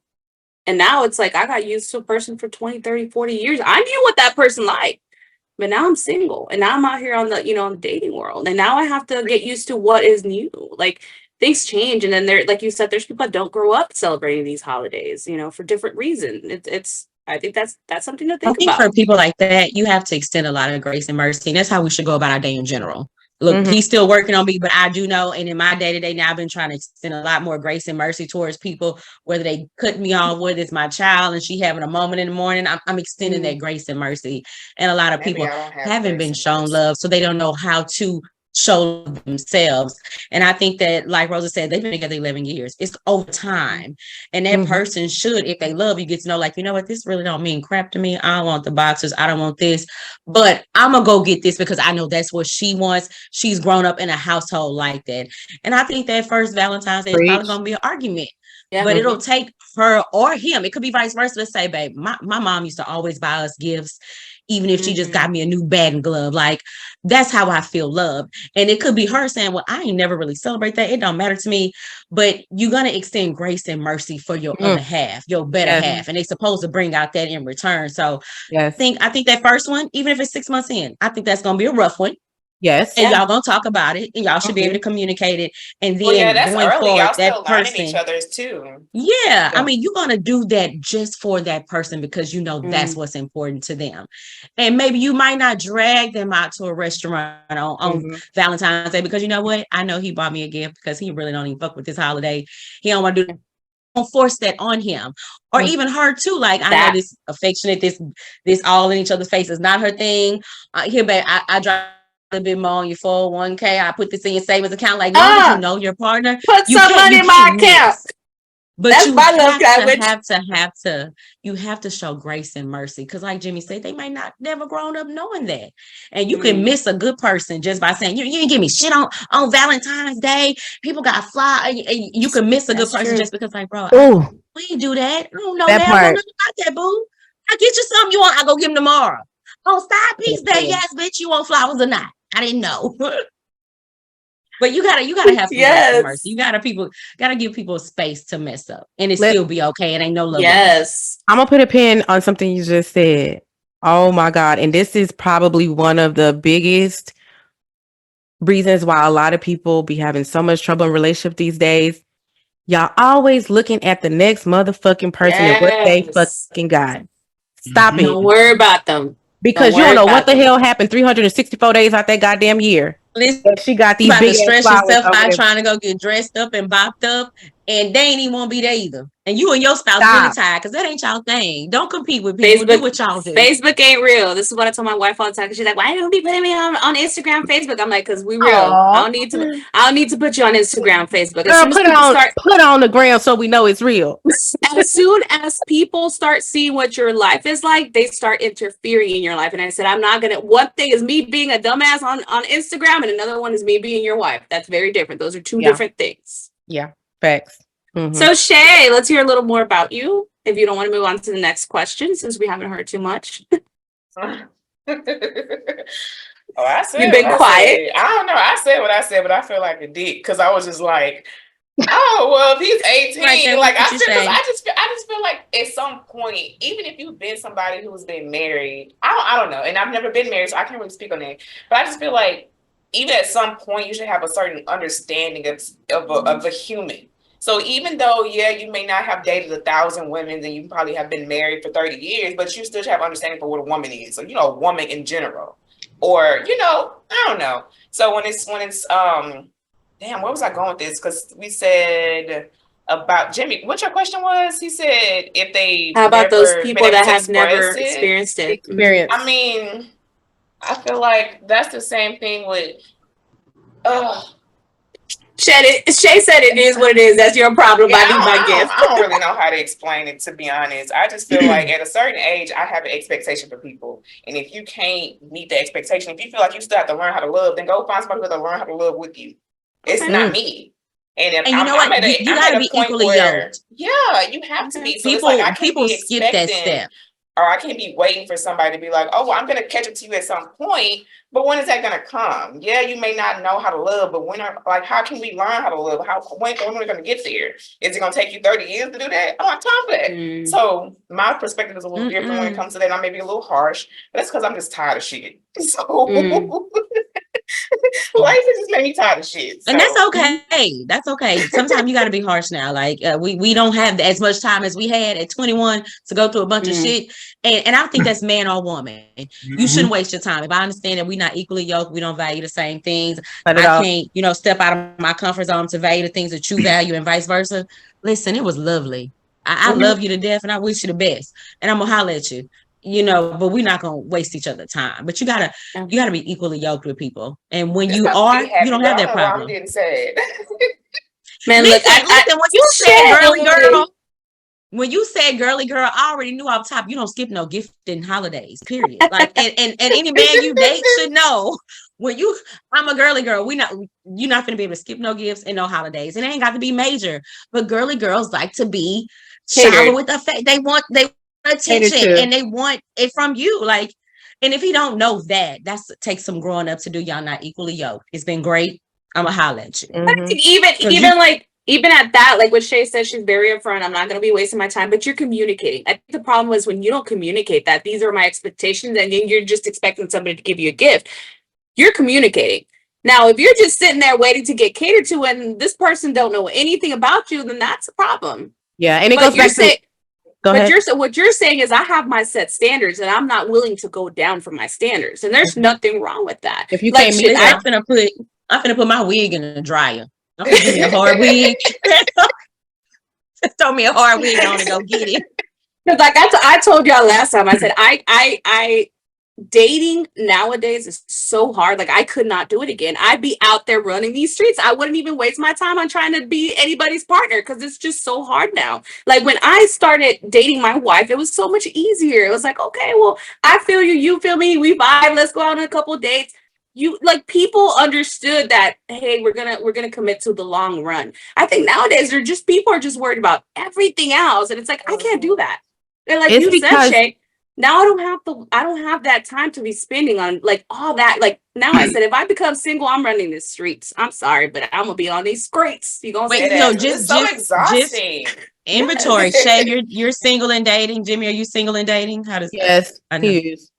And now it's like I got used to a person for 20, 30, 40 years. I knew what that person liked. But now I'm single and now I'm out here on the, you know, on the dating world. And now I have to get used to what is new. Like things change. And then there, like you said, there's people that don't grow up celebrating these holidays, you know, for different reasons. I think that's something to think about. For people like that, you have to extend a lot of grace and mercy. And that's how we should go about our day in general. Look, he's still working on me, but I do know, and in my day-to-day now, I've been trying to extend a lot more grace and mercy towards people, whether they cut me off, whether it's my child and she having a moment in the morning, I'm extending that grace and mercy. And a lot of people haven't been shown love, so they don't know how to show themselves. And I think that, like Rosa said, they've been together 11 years. It's over time. And that person should, if they love you, get to know, like, you know what, this really don't mean crap to me. I don't want the boxers. I don't want this. But I'm going to go get this because I know that's what she wants. She's grown up in a household like that. And I think that first Valentine's Day is probably going to be an argument. Yeah. But it'll take her or him. It could be vice versa to say, babe, my mom used to always buy us gifts. Even if she just got me a new bag and glove, like that's how I feel loved. And it could be her saying, well, I ain't never really celebrate that. It don't matter to me, but you're going to extend grace and mercy for your other half, your better half. And they supposed to bring out that in return. So I think that first one, even if it's 6 months in, I think that's going to be a rough one. Yes. And y'all gonna talk about it and y'all should be able to communicate it. And then that's going early. forward, y'all that still person, learning each other's too. Yeah. I mean, you're gonna do that just for that person because you know that's what's important to them. And maybe you might not drag them out to a restaurant on Valentine's Day because you know what? I know he bought me a gift because he really don't even fuck with this holiday. He don't want to do don't force that on him or even her too. Like I know this affectionate, this all in each other's face is not her thing. Here, babe, I drive a bit more on your 401k. I put this in your savings account. Like, long as you know your partner, put some money in my account. But That's you my love have you have to show grace and mercy. Cause like Jimmy said, they might not never grown up knowing that. And you can miss a good person just by saying, you ain't give me shit on Valentine's Day. People got fly. And you can miss a good person just because like, bro, we ain't do that. I don't know That that. I part. don't know nothing about that, boo. I get you something you want, I go give them tomorrow. Oh, side piece day, yes, bitch. You want flowers or not? I didn't know. But you gotta have some grace and mercy. You gotta give people space to mess up, and it still be okay. It ain't no love. Yes, I'm gonna put a pin on something you just said. Oh my God! And this is probably one of the biggest reasons why a lot of people be having so much trouble in relationships these days. Y'all always looking at the next motherfucking person and what they fucking got. Stop it. Don't worry about them. Because you don't know what the hell happened 364 days out that goddamn year. Listen, she got these about big to stress flowers yourself over out there. trying to go get dressed up and bopped up, and they ain't even want to be there either. And you and your spouse Stop. really tired because that ain't y'all thing. Don't compete with people. Do what y'all do. Facebook ain't real. This is what I told my wife all the time. Cause she's like, "Why don't you be putting me on Instagram, Facebook?" I'm like, "Cause we real. I don't need to put you on Instagram, Facebook. Girl, put on the ground so we know it's real." As soon as people start seeing what your life is like, they start interfering in your life. And I said, I'm not gonna. One thing is me being a dumbass on Instagram, and another one is me being your wife. That's very different. Those are two different things. Yeah, facts. Mm-hmm. So Shay, let's hear a little more about you. If you don't want to move on to the next question, since we haven't heard too much. I said you've been quiet. I don't know. I said what I said, but I feel like a dick because I was just like, oh well, if he's 18, right, like I just feel like at some point, even if you've been somebody who's been married, I don't know, and I've never been married, so I can't really speak on that. But I just feel like even at some point, you should have a certain understanding of a human. So even though, you may not have dated 1,000 women and you probably have been married for 30 years, but you still have understanding for what a woman is. So, a woman in general, or, I don't know. So when it's damn, where was I going with this? Because we said about Jimmy, what your question was? He said if they how about those people that have never experienced it? I mean, I feel like that's the same thing with Shay said it is what it is. That's your problem. I need my gift. I don't really know how to explain it, to be honest. I just feel like at a certain age, I have an expectation for people. And if you can't meet the expectation, if you feel like you still have to learn how to love, then go find somebody who will learn how to love with you. It's not me. And if you know what? You got to be equally yoked. Yeah, you have to be. So people skip that step. Or I can't be waiting for somebody to be like, oh, well, I'm going to catch up to you at some point. But when is that going to come? Yeah, you may not know how to love, but how can we learn how to love? When are we going to get there? Is it going to take you 30 years to do that? I don't have time for that. So my perspective is a little different when it comes to that. I may be a little harsh, but that's because I'm just tired of shit. So life has just made me tired of shit. So. And that's okay. That's okay. Sometimes you got to be harsh now. Like we don't have as much time as we had at 21 to go through a bunch of shit. And I think that's man or woman. You shouldn't waste your time. If I understand that we're not equally yoked, we don't value the same things. I can't, step out of my comfort zone to value the things that you value and vice versa. Listen, it was lovely. I love you to death and I wish you the best. And I'm gonna holler at you. But we're not gonna waste each other's time. But you gotta be equally yoked with people. And when you are, you don't have that problem. I'm getting sad. Man, listen, when you said girly girl, when you said girly girl, I already knew off top you don't skip no gifting holidays, period. Like and any man you date should know I'm a girly girl. You're not gonna be able to skip no gifts and no holidays. It ain't got to be major, but girly girls like to be shallow with affection. They want attention and they want it from you. Like, and if you don't know that takes some growing up to do. Y'all not equally yoked. It's been great. I'm gonna holler at you. Even at that, like what Shay says, she's very upfront. I'm not going to be wasting my time, but you're communicating. I think the problem is when you don't communicate that these are my expectations and then you're just expecting somebody to give you a gift. You're communicating. Now, if you're just sitting there waiting to get catered to and this person don't know anything about you, then that's a problem. Yeah. And it goes back to... What you're saying is I have my set standards and I'm not willing to go down from my standards. And there's nothing wrong with that. If you can't meet I'm gonna put my wig in the dryer. I'm gonna give me a hard wig. Just throw me a hard wig on and go get it. Because like I told y'all last time, I said I dating nowadays is so hard. Like, I could not do it again. I'd be out there running these streets. I wouldn't even waste my time on trying to be anybody's partner because it's just so hard now. Like, when I started dating my wife, it was so much easier. It was like, okay, well, I feel you, you feel me, we vibe, let's go out on a couple of dates. You, like, people understood that, hey, we're gonna commit to the long run. I think nowadays people are just worried about everything else, and it's like, I can't do that. And like you said, Shay, now I don't have that time to be spending on like all that. Like, now I said, if I become single, I'm running the streets. I'm sorry, but I'm gonna be on these streets. You gonna say that? Just so exhausting. Inventory. Shay, you're single and dating. Jimmy, are you single and dating? How does Yes, he is.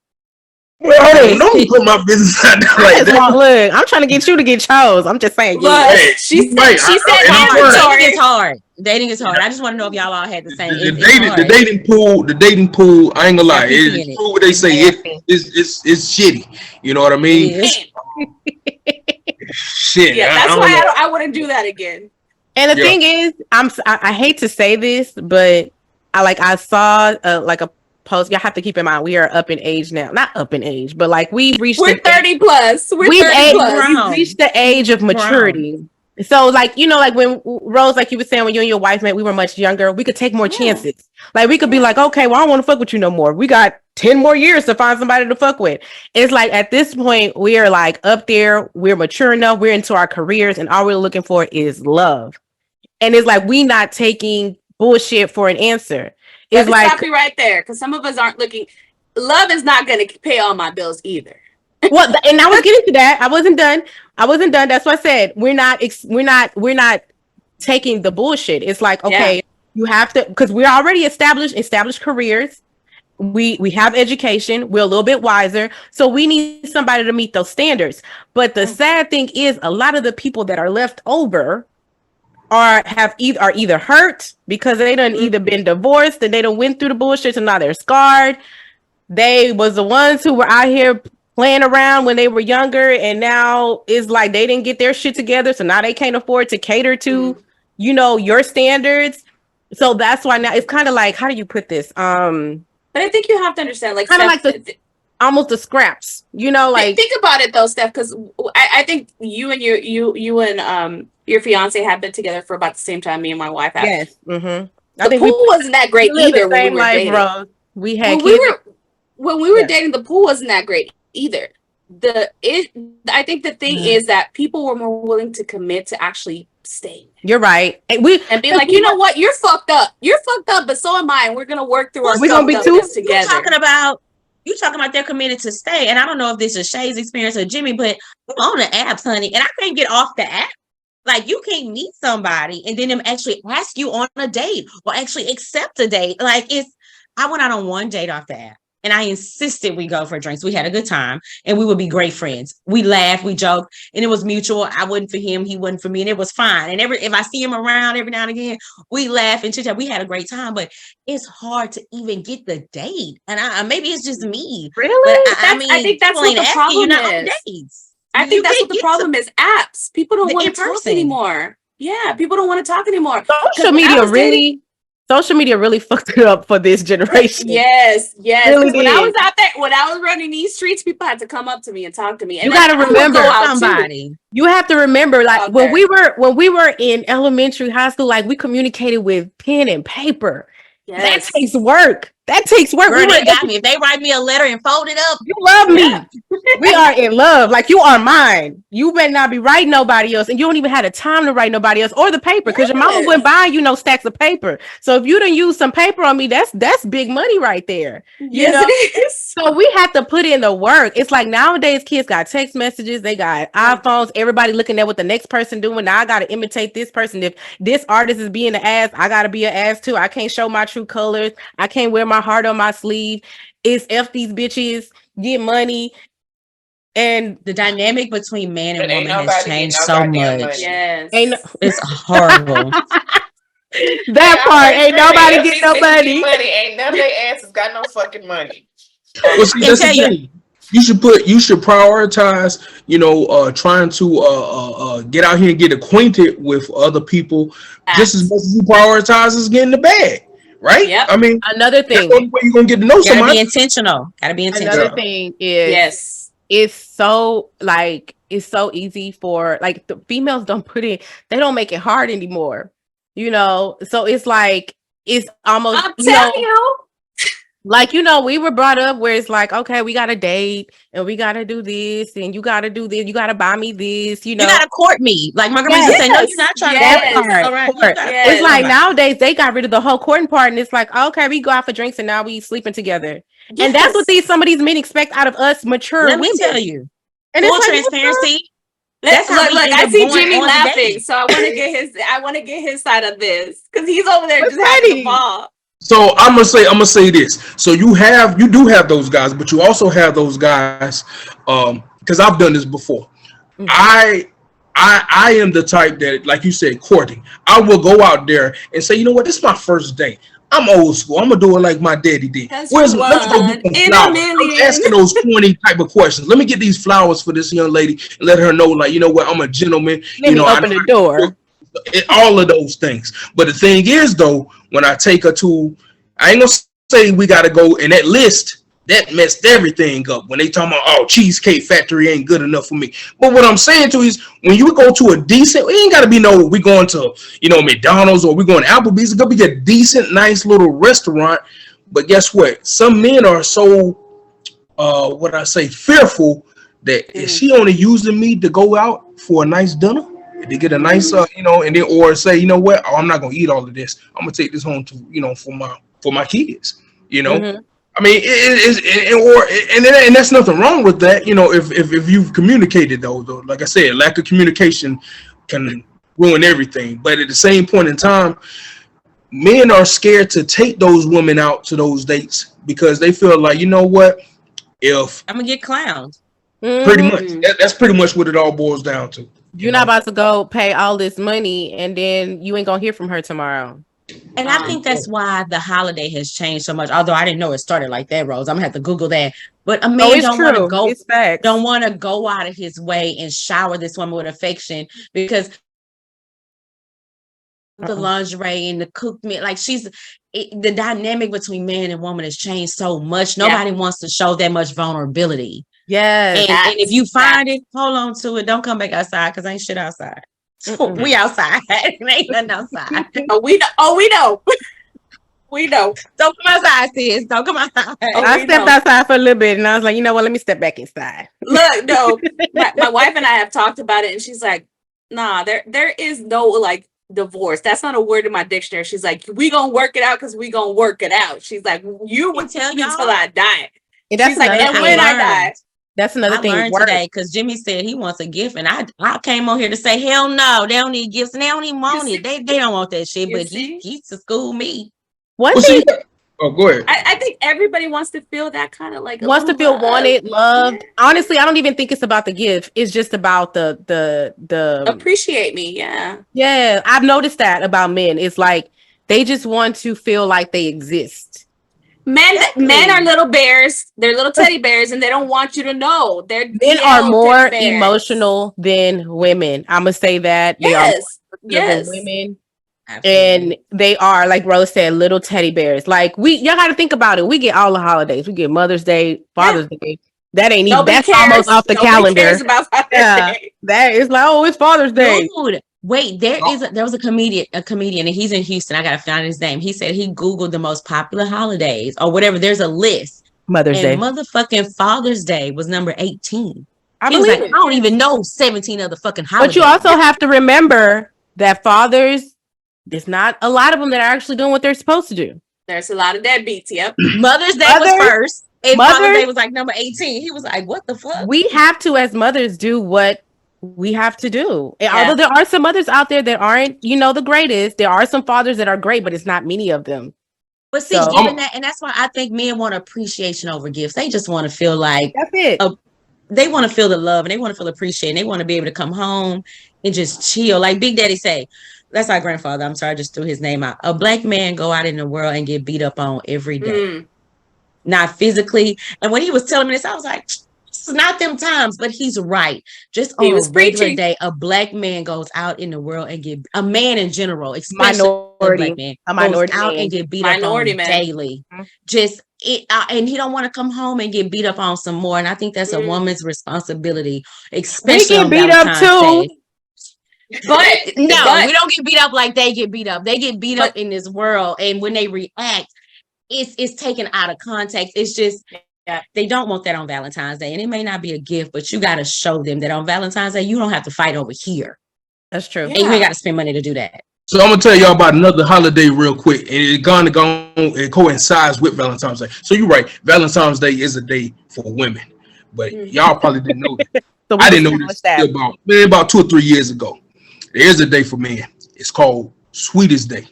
Well, I don't put my business out there like that. Look, I'm trying to get you to get chose. I'm just saying. Look, she said dating is hard. Dating is hard. I just want to know if y'all all had the same. The dating pool. I ain't gonna lie. It's true what they say. It's shitty. You know what I mean? Shit. Yeah, that's why I wouldn't do that again. And the thing is, I hate to say this, but I saw like a post. You have to keep in mind we are up in age now. Not up in age, but like we've reached. We're 30 plus. We've reached the age of maturity. So like, you know, like when Rose, like you were saying, when you and your wife met, we were much younger. We could take more chances. Like we could be like, okay, well, I don't want to fuck with you no more. We got 10 more years to find somebody to fuck with. It's like at this point, we are like up there. We're mature enough. We're into our careers, and all we're looking for is love. And it's like we not taking bullshit for an answer. It's like, stop you right there, because some of us aren't looking. Love is not going to pay all my bills either. Well, and I was getting to that. I wasn't done. That's what I said. We're not taking the bullshit. It's like, okay, you have to, because we're already established careers. We have education. We're a little bit wiser. So we need somebody to meet those standards. But the sad thing is, a lot of the people that are left over are either hurt because they done either been divorced and they done went through the bullshit, and now they're scarred. They was the ones who were out here playing around when they were younger, and now it's like they didn't get their shit together, so now they can't afford to cater to you know, your standards. So that's why now it's kind of like, how do you put this? But I think you have to understand, like, kind of like almost the scraps, you know, like think about it though, Steph, because I think you and your fiance have been together for about the same time me and my wife have. Yes. Mm-hmm. I think the pool wasn't that great either when we were dating. Rose. We had when we were dating, the pool wasn't that great either. I think the thing is that people were more willing to commit to actually stay. You're right. And be like, you know what, you're fucked up, but so am I, and we're gonna work through our we're gonna be two together. You talking about they're committed to stay, and I don't know if this is Shay's experience or Jimmy, but I'm on the apps, honey, and I can't get off the app. Like, you can't meet somebody and then them actually ask you on a date or actually accept a date. Like, I went out on one date off the app, and I insisted we go for drinks. We had a good time, and we would be great friends. We laughed, we joked, and it was mutual. I wasn't for him, he wasn't for me, and it was fine. And if I see him around every now and again, we laugh and chit-chat. We had a great time, but it's hard to even get the date. And maybe it's just me. Really? But I think that's what the problem is. I think that's what the problem is. Apps. People don't want to talk anymore. Yeah, people don't want to talk anymore. Social media really fucked it up for this generation. Yes. Really when I was out there, when I was running these streets, people had to come up to me and talk to me. And you got to remember somebody. You have to remember, like when we were in elementary, high school, like we communicated with pen and paper. Yes. That takes work. Girl, they got me. If they write me a letter and fold it up, you love me. Yeah. We are in love. Like, you are mine. You better not be writing nobody else, and you don't even have the time to write nobody else or the paper, because your mama wouldn't buy you no stacks of paper. So if you done use some paper on me, that's big money right there. You know? It is. So we have to put in the work. It's like nowadays kids got text messages, they got iPhones, everybody looking at what the next person doing. Now I gotta imitate this person. If this artist is being an ass, I gotta be an ass too. I can't show my true colors. I can't wear my heart on my sleeve. It's F these bitches, get money. And the dynamic between man and woman has changed so much. Yes. It's horrible. That part, ain't nobody get no money. Ain't none of their asses got no fucking money. Well, see, that's the thing. You should prioritize, you know, trying to get out here and get acquainted with other people just as much as you prioritize as getting the bag. right? Yep. I mean, Another that's the thing. only way you're gonna get to know Gotta somebody. be intentional. Gotta be intentional. Another thing is Yes. it's so easy for like the females don't put it, they don't make it hard anymore. So it's like it's almost I'm telling you. like we were brought up where it's like, okay, we gotta date and we gotta do this and you gotta do this, you gotta buy me this, You gotta court me. Like my grandma used to say, no, you're not trying Yes. to court me. All right. Court. Yes. It's like nowadays they got rid of the whole courting part and it's like, okay, we go out for drinks and now we sleeping together. And that's what some of these men expect out of us mature Let women. me tell you. And Full it's like, transparency. That's how we look, end I up see going Jimmy on the laughing, date. so I want to get his side of this because he's over there What's just having funny? the ball. So I'm gonna say this. So you do have those guys, but you also have those guys. Because I've done this before. I am the type that, like you said, courting. I will go out there and say, you know what, this is my first date. I'm old school. I'm gonna do it like my daddy did. That's Let's go get one some in a flowers. million. I'm asking those 20 type of questions. Let me get these flowers for this young lady and let her know, like, you know what, I'm a gentleman. let me open the door. All of those things. But the thing is, though, when I take her to, I ain't gonna say we gotta go in that list. That messed everything up when they talking about, oh, Cheesecake Factory ain't good enough for me. But what I'm saying to you is, when you go to a decent, it ain't gotta be we going to, McDonald's or we going to Applebee's. It's gonna be a decent, nice little restaurant. But guess what? Some men are so, fearful that is she only using me to go out for a nice dinner? To get a nice, and then or say, you know what? Oh, I'm not gonna eat all of this. I'm gonna take this home to, for my kids. I mean, and that's nothing wrong with that. If you've communicated though, like I said, lack of communication can ruin everything. But at the same point in time, men are scared to take those women out to those dates because they feel like, you know what, if I'm gonna get clowned. pretty much that's pretty much what it all boils down to. You're not about to go pay all this money and then you ain't gonna hear from her tomorrow. And I think that's why the holiday has changed so much. Although I didn't know it started like that, Rose. I'm gonna have to Google that. But a man don't want to go out of his way and shower this woman with affection because the lingerie and the cooked meal, like the dynamic between man and woman has changed so much. Nobody wants to show that much vulnerability. Yes. And if you find it, hold on to it. Don't come back outside because ain't shit outside. We outside. Ain't nothing outside. We know. We know. Don't come outside, sis. Don't come outside. I stepped outside for a little bit and I was like, you know what? Let me step back inside. Look, no, my wife and I have talked about it, and she's like, "Nah, there is no like divorce. That's not a word in my dictionary." She's like, "We gonna work it out because we gonna work it out." She's like, "You would tell me until I die." And that's she's like, "And when I die." That's another thing. I learned today because Jimmy said he wants a gift, and I came on here to say, hell no, they don't need gifts, and they don't even want it. They don't want that shit, but he to school me. One thing. Oh, go ahead. I think everybody wants to feel that kind of like wants to feel wanted, loved. Honestly, I don't even think it's about the gift. It's just about the appreciate me. Yeah. I've noticed that about men. It's like they just want to feel like they exist. Men are little bears. They're little teddy bears, and they don't want you to know. Men are more emotional than women. I'm gonna say that. Yes. Than women. Absolutely. And they are, like Rose said, little teddy bears. Like y'all got to think about it. We get all the holidays. We get Mother's Day, Father's Day. That ain't even. That's almost off the calendar. Cares about Father's Day. That is like, oh, it's Father's Day. Dude, wait, there was a comedian, and he's in Houston. I gotta find his name. He said he Googled the most popular holidays or whatever. There's a list. Mother's Day. Motherfucking Father's Day was number 18. I don't even know 17 other fucking holidays. But you also have to remember that fathers. There's not a lot of them that are actually doing what they're supposed to do. There's a lot of deadbeats. Yep. Mother's Day was first. And Father's Day was like number 18. He was like, what the fuck? We have to, as mothers, do what we have to do. And although there are some mothers out there that aren't, the greatest, there are some fathers that are great, but it's not many of them. But see, given that, and that's why I think men want appreciation over gifts. They just want to feel like that's it. They want to feel the love and they want to feel appreciated. They want to be able to come home and just chill. Like Big Daddy say, that's our grandfather. I'm sorry, I just threw his name out. A black man go out in the world and get beat up on every day. Not physically. And when he was telling me this, I was like, it's not them times, but he's right. Just on a regular day, a black man goes out in the world and a man in general, especially black man a goes minority out man. and get beat up Minority on man. daily. Just it, and he don't want to come home and get beat up on some more. And I think that's a woman's responsibility, We especially get on beat up Valentine's too. Day. But No, but we don't get beat up like they get beat up. They get beat But- up in this world, and when they react, it's taken out of context. It's just they don't want that on Valentine's Day, and it may not be a gift, but you got to show them that on Valentine's Day you don't have to fight over here, That's true. and you ain't got to spend money to do that. So I'm gonna tell y'all about another holiday real quick, and it coincides with Valentine's Day. So you're right, Valentine's Day is a day for women, but y'all probably didn't know that. So we I didn't know this established till about 2 or 3 years ago. There is a day for men. It's called Sweetest Day.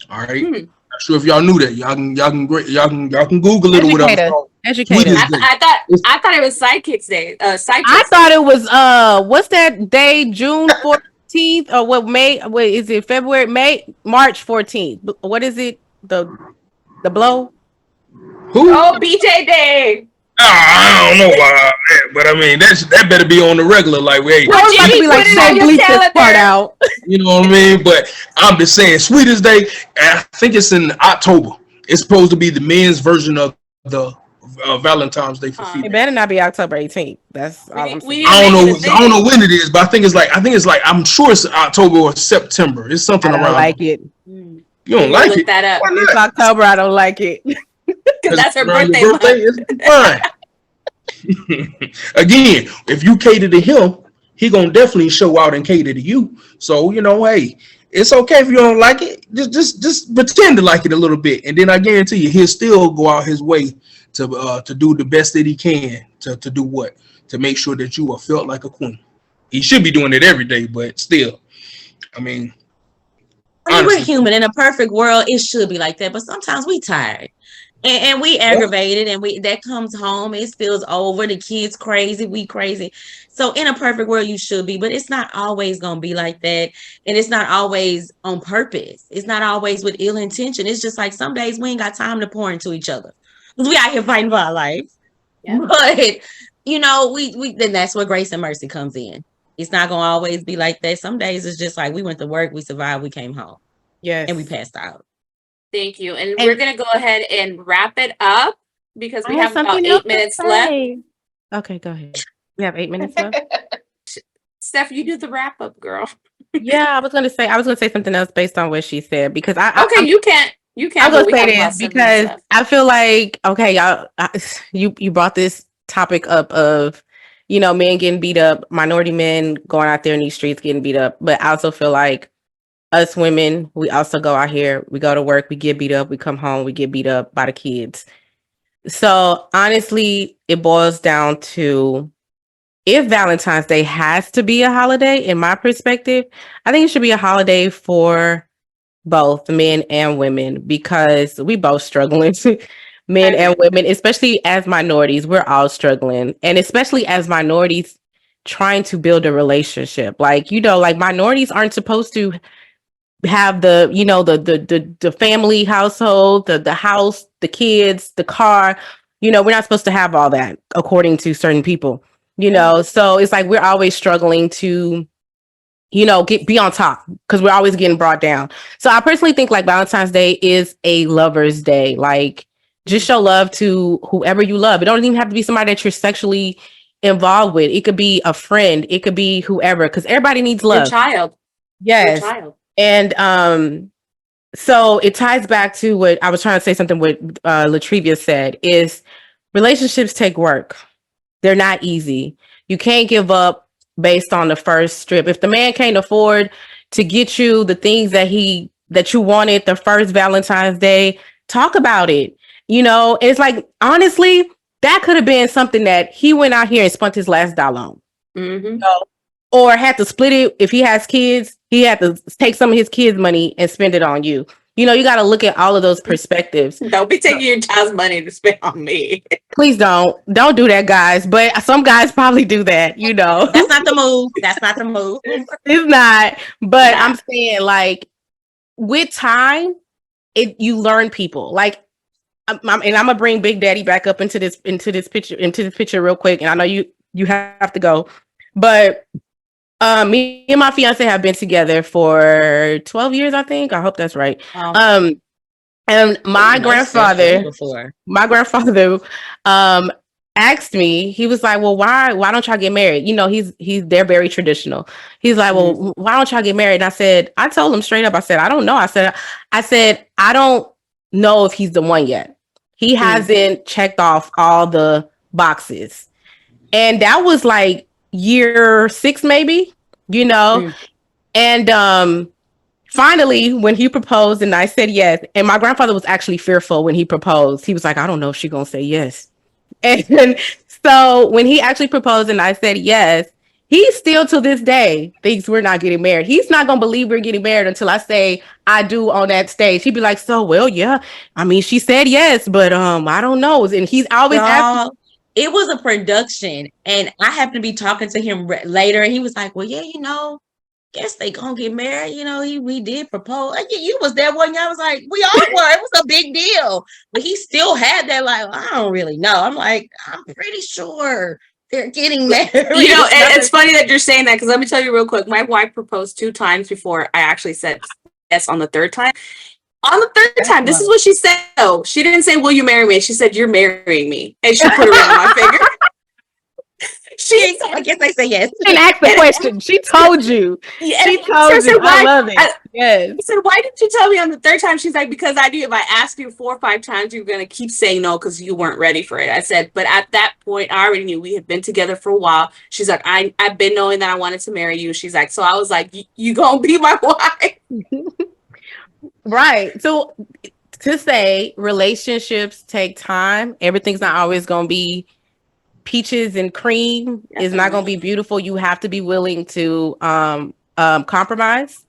All right. Not sure if y'all knew that. Y'all can Google it or whatever. Educator. Sweetest Day. I thought it was Sidekicks Day. I Sidekicks. thought it was what's that day? June 14th or what? May? What is it? February? March 14th. What is it? The blow? Who? Oh, BJ Day. I don't know why, but I mean that better be on the regular. Like, wait, I was about to be like, put it on say your bleep this calendar. part out. you know what I mean? But I'm just saying, Sweetest Day. I think it's in October. It's supposed to be the men's version of the Valentine's Day for It females. better not be October 18th. That's all I'm We saying. I don't Make it a know. I don't thing. know when it is, but I think it's like I'm sure it's October or September. It's something I don't around. like it. You don't like Look it? that up. Why It's not? October. I don't like it. Because that's her around birthday your month. It's fine. Again, if you cater to him, he gonna definitely show out and cater to you. So hey, it's okay if you don't like it. Just pretend to like it a little bit, and then I guarantee you, he'll still go out his way to do the best that he can to do what, to make sure that you are felt like a queen. He should be doing it every day, but still, I mean, I mean, honestly. we're human. In a perfect world, it should be like that. But sometimes we tired. And we aggravated, and that comes home, it feels over, the kids crazy, we crazy. So in a perfect world, you should be, but it's not always gonna be like that, and it's not always on purpose. It's not always with ill intention. It's just like some days we ain't got time to pour into each other because we out here fighting for our life. Yeah. But we then that's where grace and mercy comes in. It's not gonna always be like that. Some days it's just like we went to work, we survived, we came home, Yes. and we passed out. Thank you. And we're going to go ahead and wrap it up because we I have about something 8 else to minutes say. left. Okay, go ahead. We have 8 minutes left. Steph, you do the wrap up, girl. Yeah, I was gonna say something else based on what she said because Okay, you can't. I'm but gonna we have say about this 7 because minutes left. I feel like y'all, you brought this topic up of men getting beat up, minority men going out there in these streets getting beat up, but I also feel like us women, we also go out here, we go to work, we get beat up, we come home, we get beat up by the kids. So honestly, it boils down to, if Valentine's Day has to be a holiday, in my perspective, I think it should be a holiday for both men and women because we both struggling. Men and women, especially as minorities, we're all struggling. And especially as minorities trying to build a relationship. Like minorities aren't supposed to have the family household, the house, the kids, the car. We're not supposed to have all that according to certain people. So it's like we're always struggling to be on top because we're always getting brought down. So I personally think like Valentine's Day is a lover's day. Like, just show love to whoever you love. It don't even have to be somebody that you're sexually involved with. It could be a friend. It could be whoever, because everybody needs love. Your child. Yes. Your child. And so it ties back to what I was trying to say, something what Latrevia said, is relationships take work. They're not easy. You can't give up based on the first strip. If the man can't afford to get you the things that you wanted the first Valentine's Day, talk about it. It's like, honestly, that could have been something that he went out here and spent his last dollar on. Mm-hmm. Or had to split it. If he has kids, he had to take some of his kids' money and spend it on you. You got to look at all of those perspectives. Don't be taking your child's money to spend on me. Please don't do that, guys. But some guys probably do that. That's not the move. That's not the move. It's not. But I'm saying, like, with time, you learn people. Like, and I'm gonna bring Big Daddy back up into this picture real quick. And I know you have to go, but Me and my fiance have been together for 12 years, I think. I hope that's right. And my grandfather asked me, he was like, well, why don't y'all get married? You know, they're very traditional. He's like, well, why don't y'all get married? And I told him straight up, I said, I don't know. I said, I don't know if he's the one yet. He hasn't checked off all the boxes. And that was like year 6, maybe, you know? And finally, when he proposed and I said yes, and my grandfather was actually fearful when he proposed. He was like, I don't know if she's going to say yes. And so when he actually proposed and I said yes, he still to this day thinks we're not getting married. He's not going to believe we're getting married until I say I do on that stage. He'd be like, so, well, yeah, I mean, she said yes, but I don't know. And he's always asking. It was a production, and I happened to be talking to him later, and he was like, well, yeah, you know, guess they gonna get married. You know, we did propose. Like, you was there one year. I was like, we all were. It was a big deal. But he still had that, like, I don't really know. I'm like, I'm pretty sure they're getting married. You know, it's funny that you're saying that, because let me tell you real quick. My wife proposed 2 times before I actually said yes on the 3rd time. On the 3rd time, this is what she said. Oh, she didn't say, will you marry me? She said, you're marrying me. And she put a ring on my finger. I guess I say yes. She didn't ask the question. She told you. She told you. I love it. Yes. I said, why didn't you tell me on the 3rd time? She's like, because I knew if I asked you 4 or 5 times, you were going to keep saying no because you weren't ready for it. I said, but at that point, I already knew we had been together for a while. She's like, I've been knowing that I wanted to marry you. She's like, so I was like, you going to be my wife. Right. So to say relationships take time, everything's not always going to be peaches and cream. It's not going to be beautiful. You have to be willing to compromise.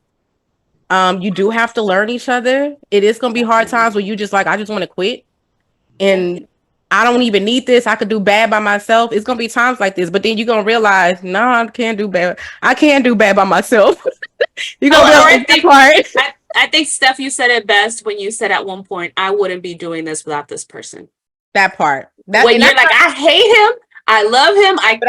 You do have to learn each other. It is going to be hard times where you just like, I just want to quit. And I don't even need this. I could do bad by myself. It's going to be times like this. But then you're going to realize, no, I can't do bad. I can't do bad by myself. You're going to realize that part. I think, Steph, you said it best when you said at one point, I wouldn't be doing this without this person. That part. When you're like, I hate him, I love him, I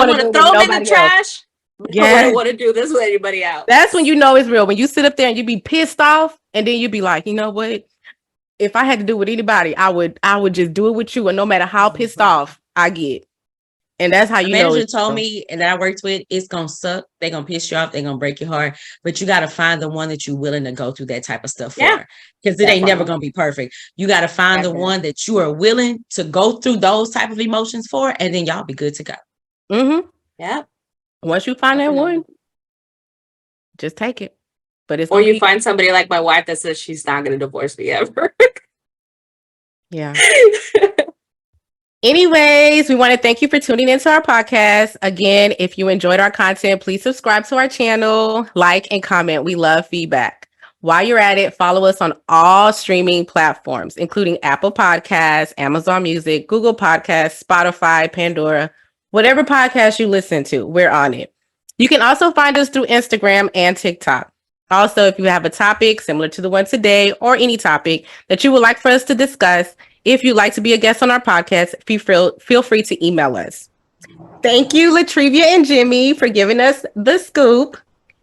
want to throw him in the trash. Yeah. I wouldn't want to do this with anybody else. That's when you know it's real. When you sit up there and you be pissed off, and then you be like, you know what? If I had to do it with anybody, I would just do it with you, and no matter how pissed off I get. And that's how you know. Manager told me, and that I worked with, it's gonna suck. They're gonna piss you off. They're gonna break your heart. But you gotta find the one that you're willing to go through that type of stuff for. Because it ain't never gonna be perfect. You gotta find the one that you are willing to go through those type of emotions for, and then y'all be good to go. Mm-hmm. Yeah. Once you find that one, just take it. But it's or you find somebody like my wife that says she's not gonna divorce me ever. Yeah. Anyways, we want to thank you for tuning into our podcast. Again, if you enjoyed our content, please subscribe to our channel, like, and comment. We love feedback. While you're at it, follow us on all streaming platforms, including Apple Podcasts, Amazon Music, Google Podcasts, Spotify, Pandora, whatever podcast you listen to, we're on it. You can also find us through Instagram and TikTok. Also, if you have a topic similar to the one today or any topic that you would like for us to discuss, if you'd like to be a guest on our podcast, feel free to email us. Thank you, Latrevia and Jimmy, for giving us the scoop.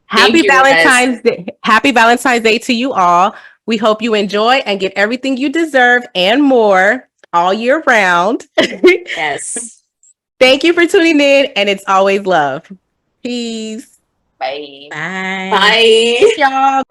Happy Valentine's Day. Happy Valentine's Day to you all. We hope you enjoy and get everything you deserve and more all year round. Yes. Thank you for tuning in, and it's always love. Peace. Bye. Bye. Bye. Y'all.